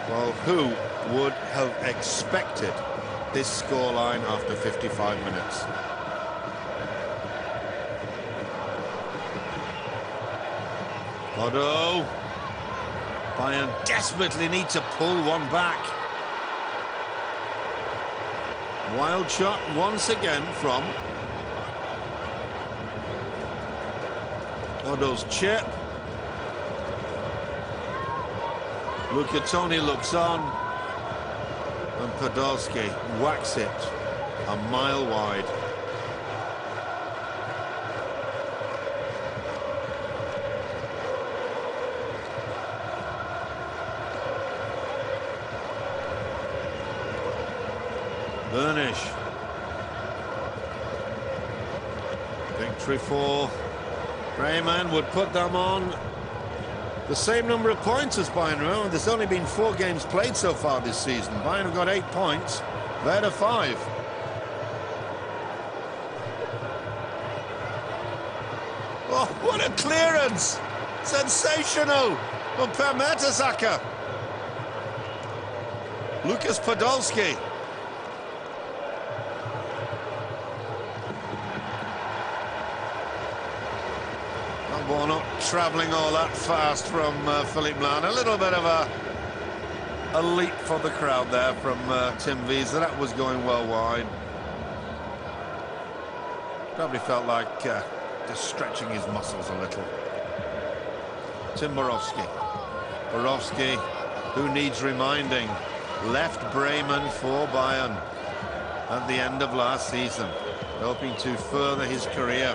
Well, who would have expected this scoreline after 55 minutes? Otto. Bayern desperately need to pull one back. Wild shot once again from Otto's chip. Luca Toni looks on, and Podolski whacks it a mile wide. Burnish. Victory for Bremen would put them on the same number of points as Bayern. Remember, there's only been 4 games played so far this season. Bayern have got 8 points, Werder 5. Oh, what a clearance! Sensational from Per Mertesacker. Lucas Podolski. That ball not travelling all that fast from Philipp Lahm. A little bit of a leap for the crowd there from Tim Wiese. That was going well wide. Probably felt like just stretching his muscles a little. Tim Borowski. Borowski, who needs reminding, left Bremen for Bayern at the end of last season, hoping to further his career.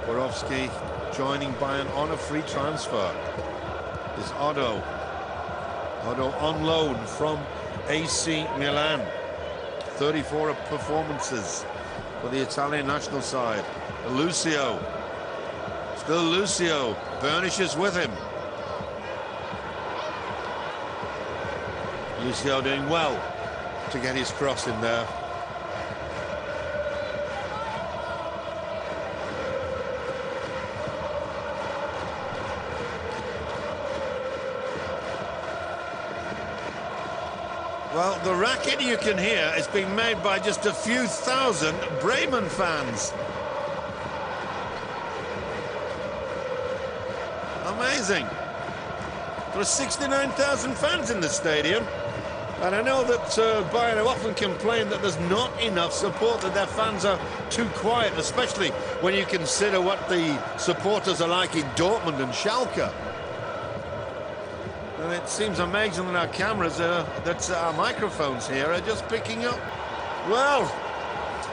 Borowski joining Bayern on a free transfer. Is Otto. Otto on loan from AC Milan. 34 performances for the Italian national side. Lucio. Still Lucio. Burnish is with him. Lucio doing well to get his cross in there. Well, the racket you can hear is being made by just a few thousand Bremen fans. Amazing. There are 69,000 fans in the stadium. And I know that Bayern have often complained that there's not enough support, that their fans are too quiet, especially when you consider what the supporters are like in Dortmund and Schalke. And it seems amazing that our cameras, that our microphones here are just picking up. Well,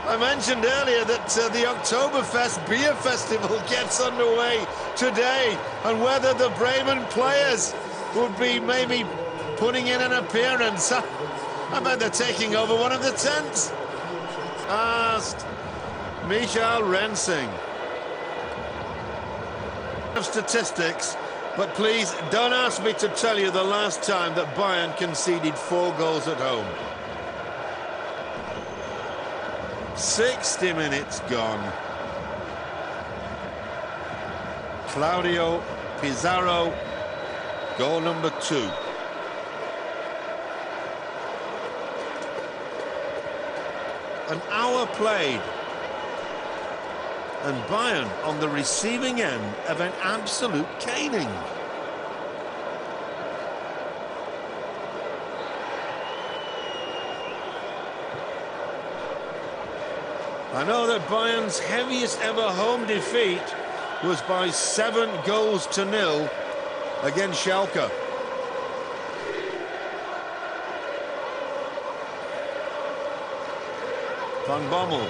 I mentioned earlier that the Oktoberfest beer festival gets underway today, and whether the Bremen players would be maybe putting in an appearance. I bet they're taking over one of the tents. Asked Michael Rensing. Statistics, but please don't ask me to tell you the last time that Bayern conceded 4 goals at home. 60 minutes gone. Claudio Pizarro, goal number 2. An hour played, and Bayern on the receiving end of an absolute caning. I know that Bayern's heaviest ever home defeat was by 7 goals to 0 against Schalke. Van Bommel.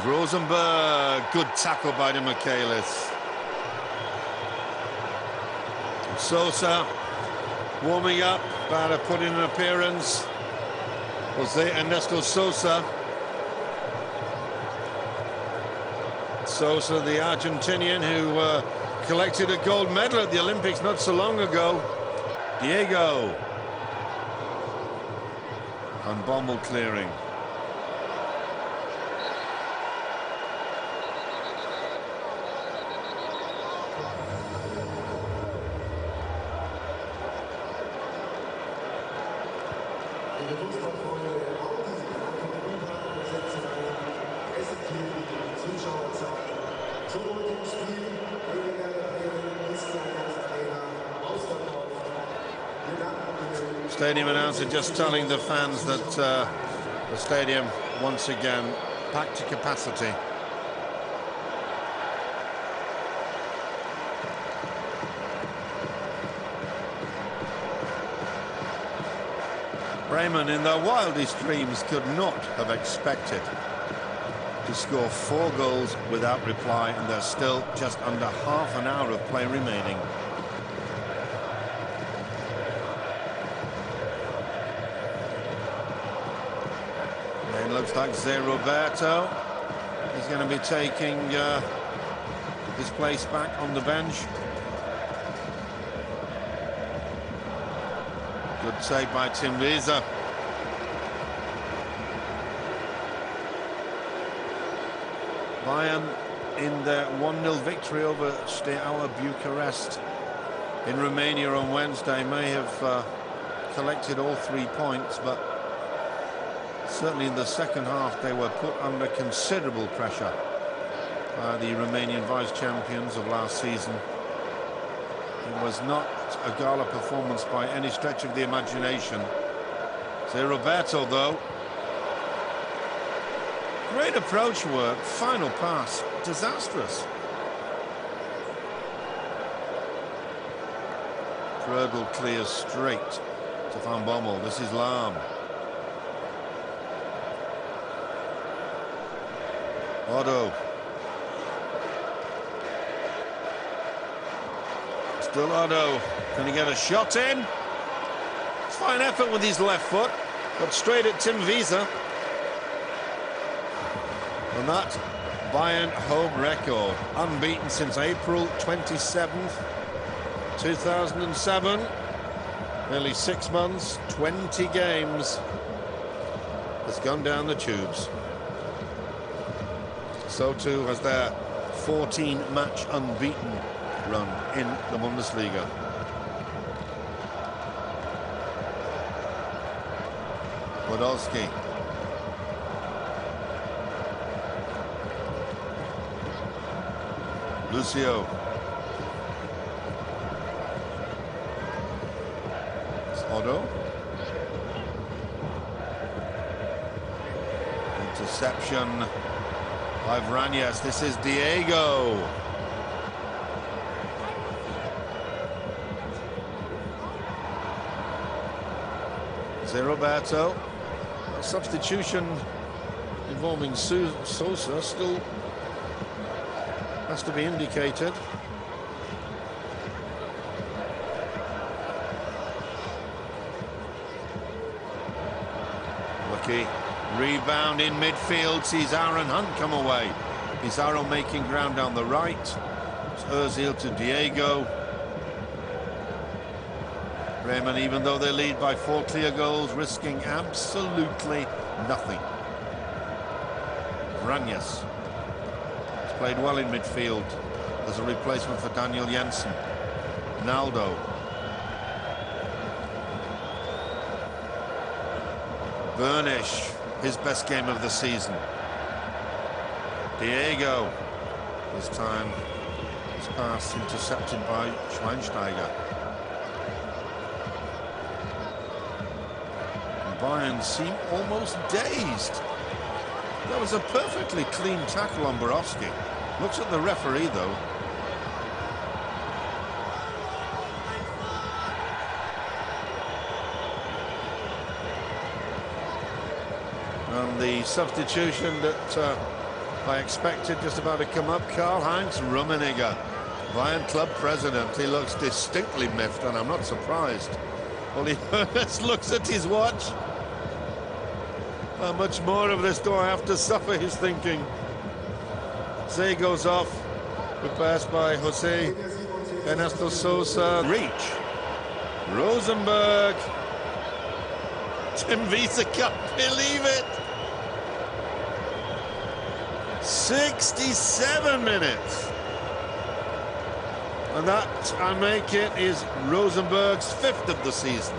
Rosenberg, good tackle by the Michaelis. Sosa warming up, about to put in an appearance. Jose Ernesto Sosa. Sosa, the Argentinian who collected a gold medal at the Olympics not so long ago. Diego. And Bommel clearing. Stadium announcer just telling the fans that the stadium once again packed to capacity. Bremen, in their wildest dreams, could not have expected to score 4 goals without reply, and there's still just under half an hour of play remaining. Looks like Zé Roberto is going to be taking his place back on the bench. Good save by Tim Wiese. Bayern in their 1-0 victory over Steaua Bucharest in Romania on Wednesday may have collected all 3 points, but certainly in the second half they were put under considerable pressure by the Romanian vice-champions of last season. It was not a gala performance by any stretch of the imagination. Zé Roberto, though, great approach work, final pass, disastrous. Prödl clears straight to Van Bommel. This is Lahm. Otto. Still Otto. Can he get a shot in? Fine effort with his left foot, but straight at Tim Wiese. And that Bayern home record, unbeaten since April 27th, 2007. Nearly 6 months, 20 games has gone down the tubes. So too has their 14-match unbeaten run in the Bundesliga. Podolski. Lucio. It's Otto. Interception by Vranjes. This is Diego. Zé Roberto. A substitution involving Sosa still has to be indicated. Lucky rebound in midfield, sees Aaron Hunt come away. Pizarro making ground down the right. It's Ozil to Diego. Bremen, even though they lead by 4 clear goals, risking absolutely nothing. Vranjes. Played well in midfield as a replacement for Daniel Jensen. Ronaldo. Burnish, his best game of the season. Diego. This time his pass intercepted by Schweinsteiger. And Bayern seem almost dazed. That was a perfectly clean tackle on Borowski. Looks at the referee, though. And the substitution that I expected just about to come up, Karl-Heinz Rummenigge, Bayern club president. He looks distinctly miffed, and I'm not surprised. Well, he looks at his watch. How much more of this do I have to suffer, he's thinking. Zé goes off, repassed by Jose Ernesto Sosa. Reach. Rosenberg. Tim Wiese can't believe it. 67 minutes. And that, I make it, is Rosenberg's 5th of the season.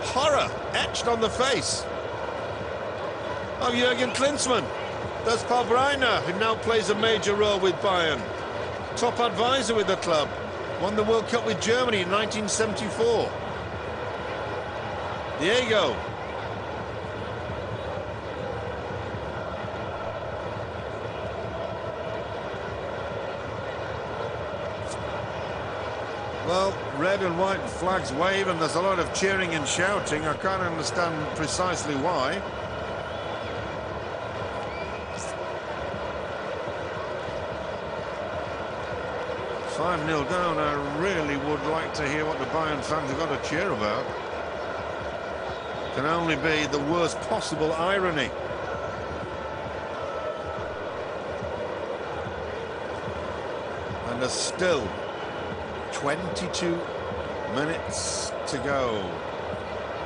Horror etched on the face of Jürgen Klinsmann. That's Paul Breitner, who now plays a major role with Bayern. Top advisor with the club. Won the World Cup with Germany in 1974. Diego. Well, red and white flags wave, and there's a lot of cheering and shouting. I can't understand precisely why. I'm 5-0 down. I really would like to hear what the Bayern fans have got to cheer about. can only be the worst possible irony. And there's still 22 minutes to go.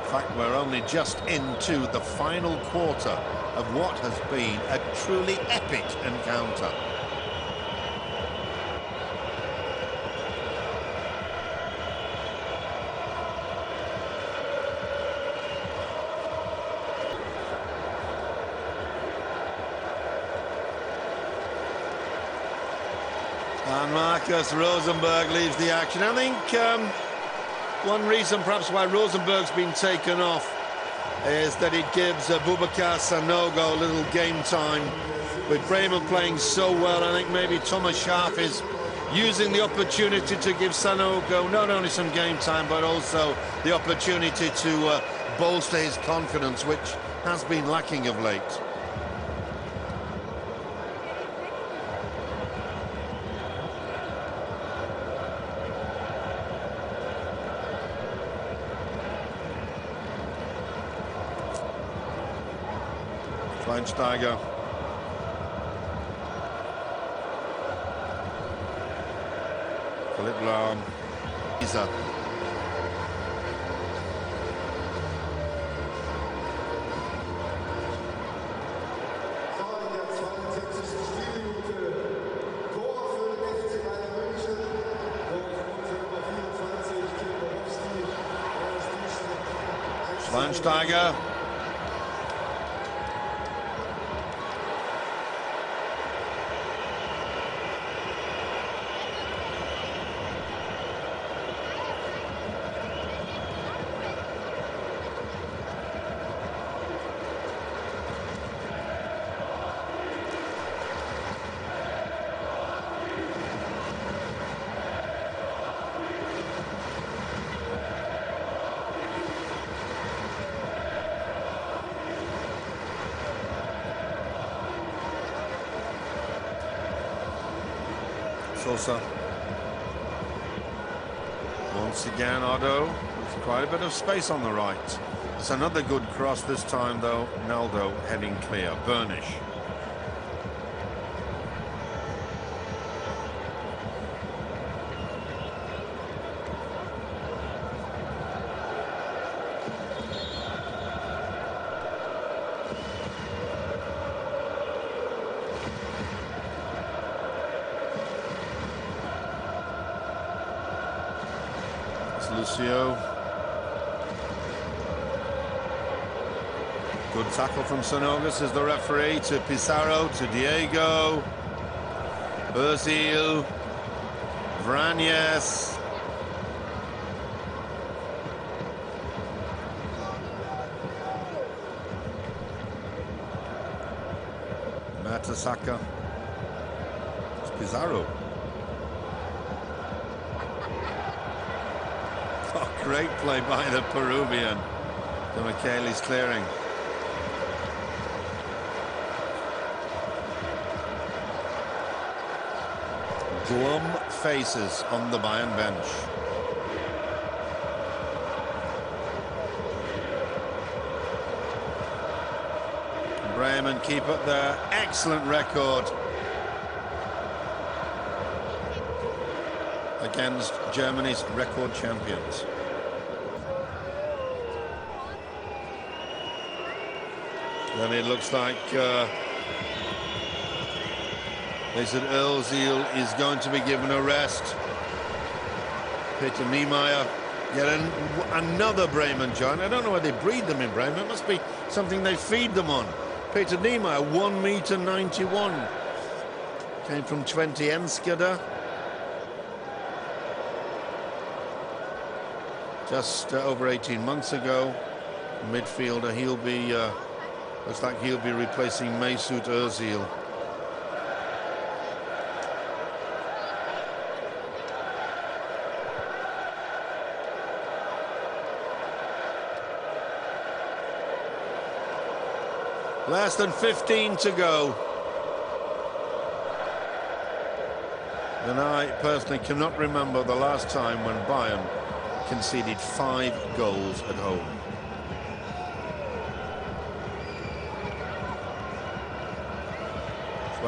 In fact, we're only just into the final quarter of what has been a truly epic encounter. And Marcus Rosenberg leaves the action. I think one reason perhaps why Rosenberg's been taken off is that it gives Boubacar Sanogo a little game time. With Bremen playing so well, I think maybe Thomas Schaaf is using the opportunity to give Sanogo not only some game time, but also the opportunity to bolster his confidence, which has been lacking of late. Schweinsteiger. Philipp Lahm. Isa. Schweinsteiger. Sosa. Once again, Otto. There's quite a bit of space on the right. It's another good cross this time, though. Ronaldo heading clear. Burnish. Lucio. Good tackle from Sanogo, says the referee, to Pizarro, to Diego. Ozil. Vranes. Mertesacker. It's Pizarro. Oh, great play by the Peruvian. The Michele's clearing. Glum faces on the Bayern bench. Bremen keep up their excellent record against Germany's record champions. Then it looks like Mesut Ozil is going to be given a rest. Peter Niemeyer, yet another Bremen giant. I don't know why they breed them in Bremen. It must be something they feed them on. Peter Niemeyer, 1 m91. Came from 20 Enskede. Just over 18 months ago. Midfielder, he'll be, looks like he'll be replacing Mesut Ozil. Less than 15 to go. And I personally cannot remember the last time when Bayern conceded 5 goals at home.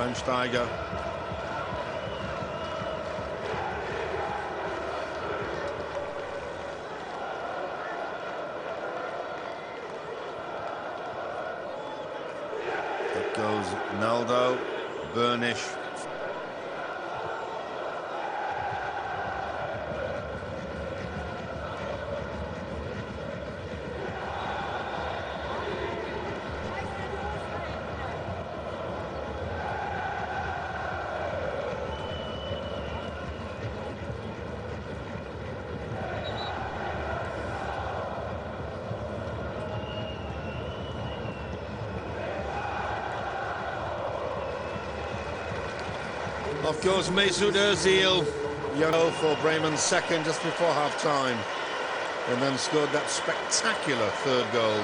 Schweinsteiger. It goes Ronaldo, Burnish. Of course, Maestro-Ozil, yellow for Bremen's second just before half-time, and then scored that spectacular third goal.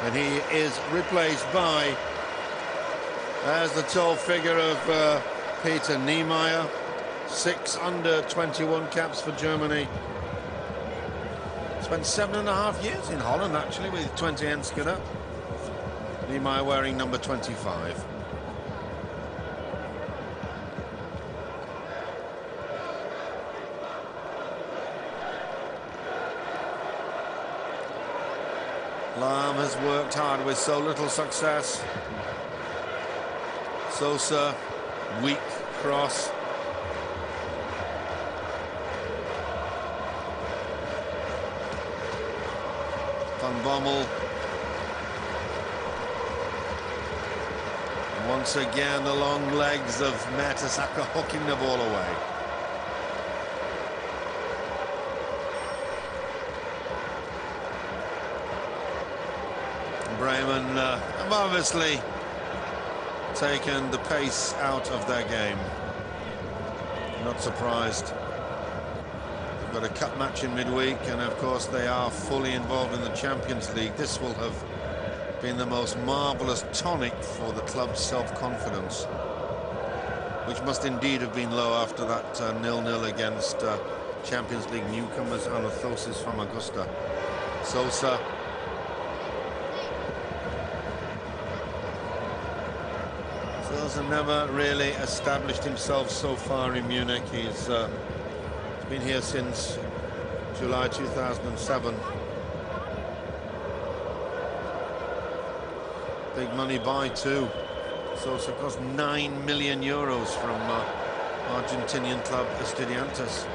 And he is replaced by, as the tall figure of Peter Neymar, 6 under-21 caps for Germany. Spent 7.5 years in Holland, actually, with 20 Enschede. Neymar wearing number 25. Lam has worked hard with so little success. Sosa, weak cross. Van Bommel. And once again, the long legs of Mertesacker hooking the ball away. Bremen have obviously taken the pace out of their game. Not surprised. They've got a cup match in midweek, and of course they are fully involved in the Champions League. This will have been the most marvellous tonic for the club's self-confidence, which must indeed have been low after that 0-0 against Champions League newcomers Anathosis from Augusta. Sosa. Sosa never really established himself so far in Munich. He's been here since July 2007. Big money buy too. Sosa cost €9 million from Argentinian club Estudiantes.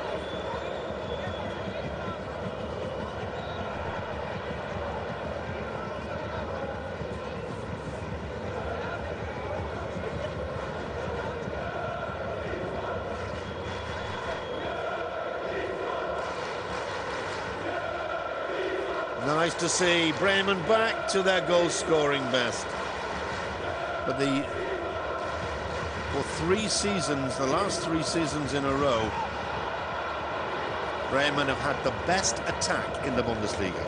Nice to see Bremen back to their goal-scoring best. But for 3 seasons, the last 3 seasons in a row, Bremen have had the best attack in the Bundesliga.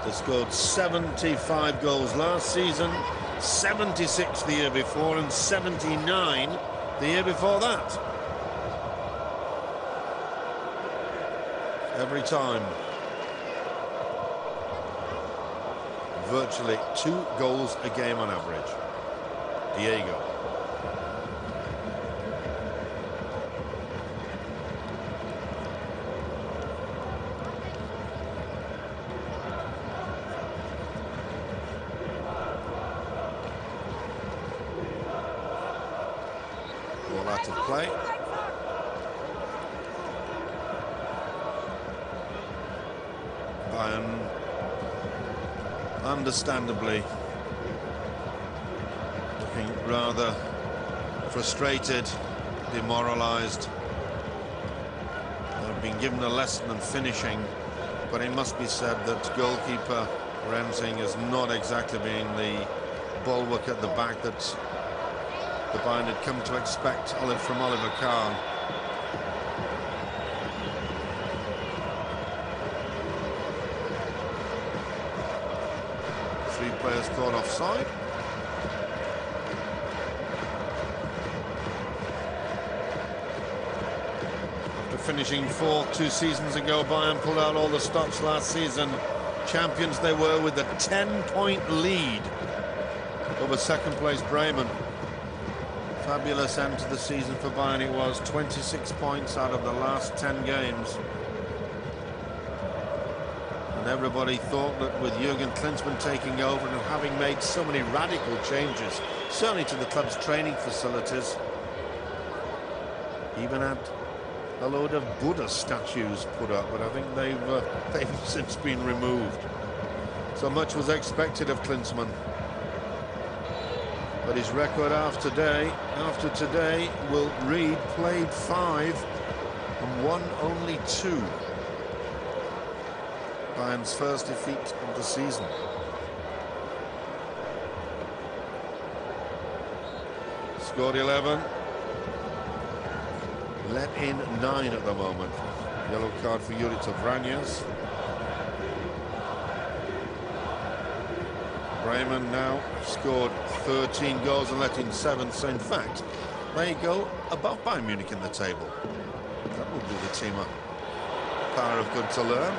They scored 75 goals last season, 76 the year before, and 79 the year before that. Every time. Virtually 2 goals a game on average. Diego. Ball out of play. Bayern, understandably, looking rather frustrated, demoralised. They've been given a lesson in finishing, but it must be said that goalkeeper Rensing has not exactly been the bulwark at the back that the Bayern had come to expect from Oliver Kahn. Players caught offside. After finishing 4th 2 seasons ago, Bayern pulled out all the stops last season Champions they were with a 10-point lead over second-place Bremen. Fabulous end to the season for Bayern it was. 26 points out of the last 10 games. And everybody thought that with Jurgen Klinsmann taking over and having made so many radical changes, certainly to the club's training facilities, even had a load of Buddha statues put up, but I think they've since been removed. So much was expected of Klinsmann. But his record after today will read played 5 and won only 2. Bayern's first defeat of the season. Scored 11. Let in 9 at the moment. Yellow card for Jurica Vranjes. Bremen now scored 13 goals and let in 7. So in fact, they go above Bayern Munich in the table. That will do the team a power of good to learn.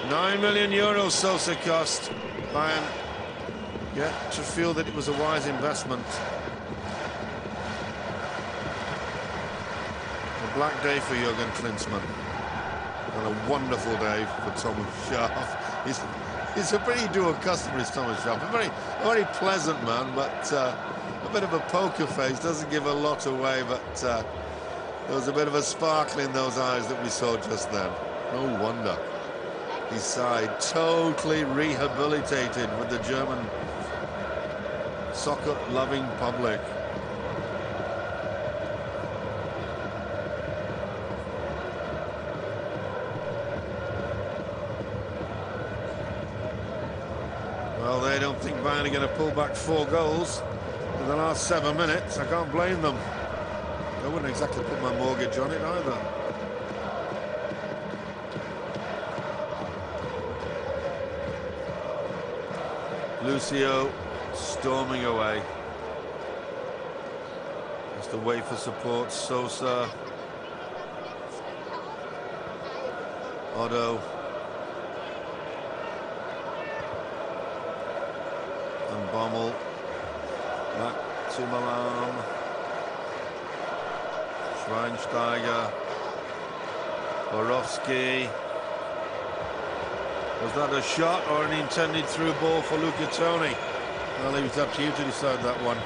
€9 million Sosa cost. Bayern yet to feel that it was a wise investment. A black day for Jurgen Klinsmann. And a wonderful day for Thomas Schaaf. He's a pretty dual customer, is Thomas Schaaf. A very pleasant man, but a bit of a poker face. Doesn't give a lot away, but there was a bit of a sparkle in those eyes that we saw just then. No wonder. His side totally rehabilitated with the German soccer-loving public. Well, they don't think Bayern are going to pull back 4 goals in the last 7 minutes. I can't blame them. I wouldn't exactly put my mortgage on it either. Lucio storming away. Just away for support. Sosa. Otto. And Bommel. Back to Milan. Schweinsteiger. Borowski. Was that a shot or an intended through ball for Luca Toni? I'll leave it up to you to decide that one.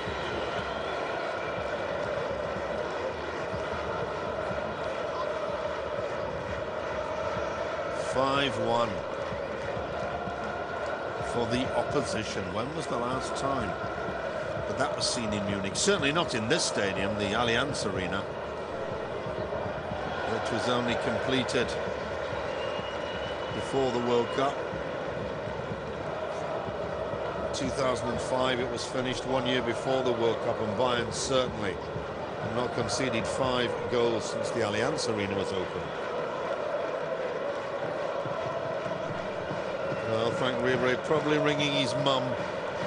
(5-1) for the opposition. When was the last time that that was seen in Munich? Certainly not in this stadium, the Allianz Arena, which was only completed before the World Cup. 2005 it was finished, 1 year before the World Cup, and Bayern certainly have not conceded 5 goals since the Allianz Arena was open. Well, Frank Ribery probably ringing his mum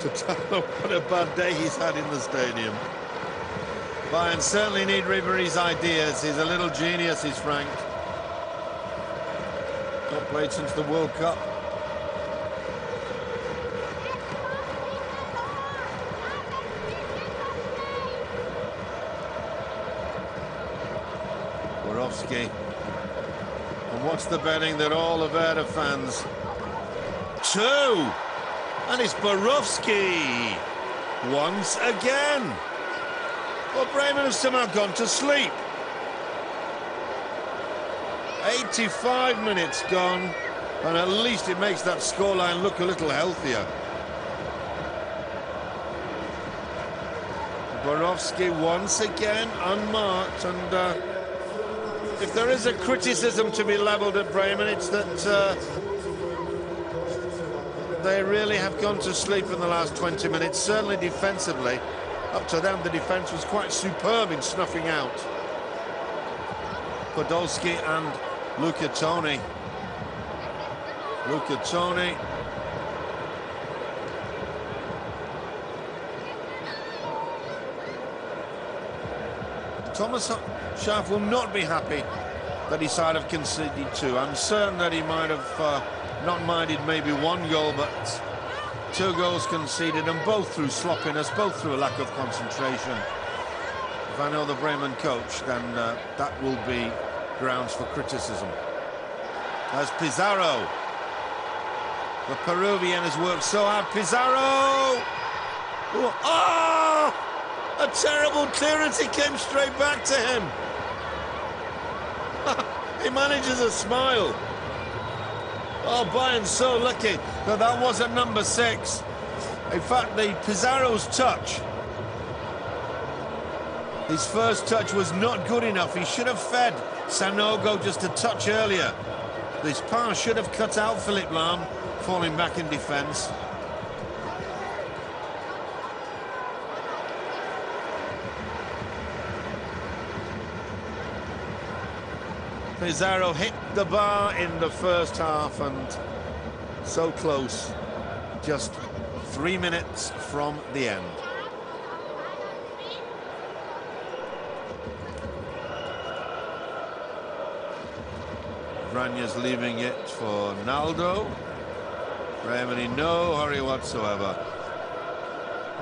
to tell him what a bad day he's had in the stadium. Bayern certainly need Ribery's ideas. He's a little genius, is Frank. Not played since the World Cup. Borowski. And what's the betting that all the Werder fans? 2! And it's Borowski once again. Well, Bremen have somehow gone to sleep. 85 minutes gone, and at least it makes that scoreline look a little healthier. Borowski once again unmarked, and if there is a criticism to be levelled at Bremen, it's that they really have gone to sleep in the last 20 minutes, certainly defensively. Up to them, the defence was quite superb in snuffing out Podolski and Luca Toni. Luca Toni. Thomas Schaaf will not be happy that his side have conceded two. I'm certain that he might have not minded maybe one goal, but two goals conceded, and both through sloppiness, both through a lack of concentration. If I know the Bremen coach, then that will be grounds for criticism. As Pizarro, the Peruvian, has worked so hard. Pizarro! Oh! A terrible clearance, it came straight back to him. He manages a smile. Oh, Bayern's so lucky that that wasn't number 6. In fact, the Pizarro's touch, his first touch was not good enough. He should have fed Sanogo just a touch earlier. This pass should have cut out Philipp Lahm, falling back in defence. Pizarro hit the bar in the first half, and so close, just 3 minutes from the end. Vranja's leaving it for Ronaldo. Bremen in no hurry whatsoever.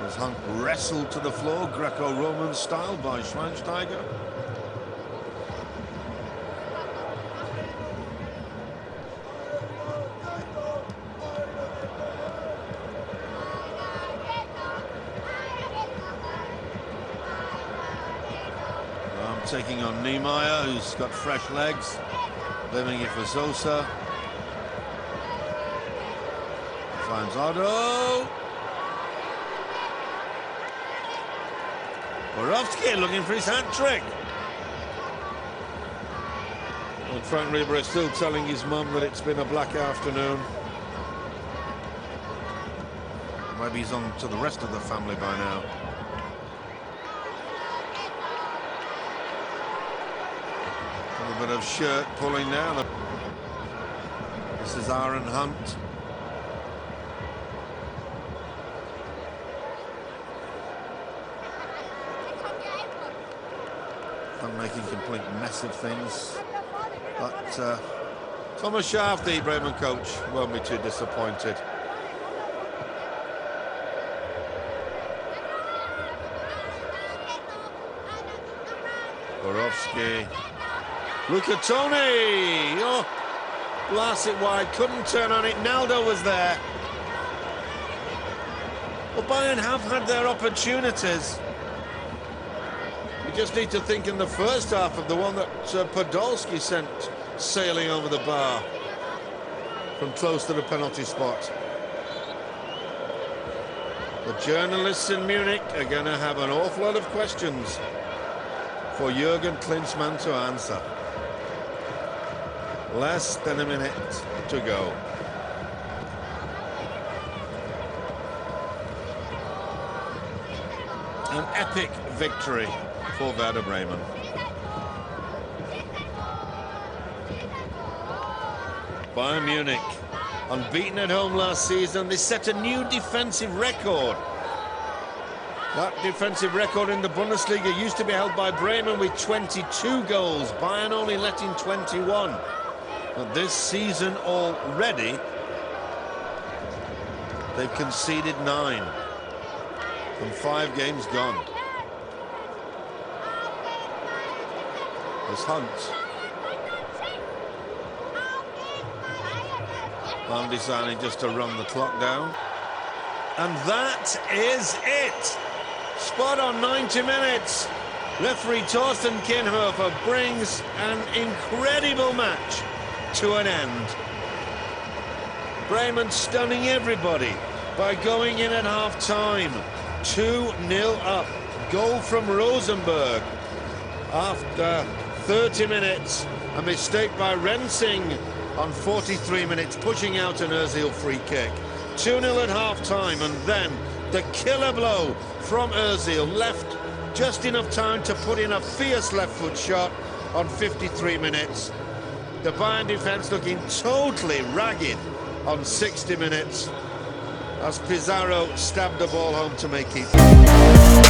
As Hunk wrestled to the floor, Greco-Roman style, by Schweinsteiger. Taking on Neymar, who's got fresh legs, leaving it for Sosa. Finds Otto. Borowski looking for his hat-trick. And Frank Ribery is still telling his mum that it's been a black afternoon. Maybe he's on to the rest of the family by now. A bit of shirt pulling now. This is Aaron Hunt. I'm making a complete mess of things. But Thomas Schaaf, the Bremen coach, won't be too disappointed. Borowski. Look at Tony! Oh, blast it wide, couldn't turn on it. Naldo was there. Well, Bayern have had their opportunities. We just need to think in the first half of the one that Podolski sent sailing over the bar from close to the penalty spot. The journalists in Munich are going to have an awful lot of questions for Jürgen Klinsmann to answer. Less than a minute to go. An epic victory for Werder Bremen. Bayern Munich, unbeaten at home last season, they set a new defensive record. That defensive record in the Bundesliga used to be held by Bremen with 22 goals. Bayern only let in 21. But this season already, they've conceded 9 from 5 games gone. There's Hunt. I'm deciding just to run the clock down. And that is it. Spot on 90 minutes. Referee Torsten Kinhofer brings an incredible match to an end. Bremen stunning everybody by going in at half-time. 2-0 up. Goal from Rosenberg. After 30 minutes, a mistake by Rensing on 43 minutes, pushing out an Ozil free kick. 2-0 at half-time, and then the killer blow from Ozil. Left just enough time to put in a fierce left-foot shot on 53 minutes. The Bayern defence looking totally ragged on 60 minutes as Pizarro stabbed the ball home to make it.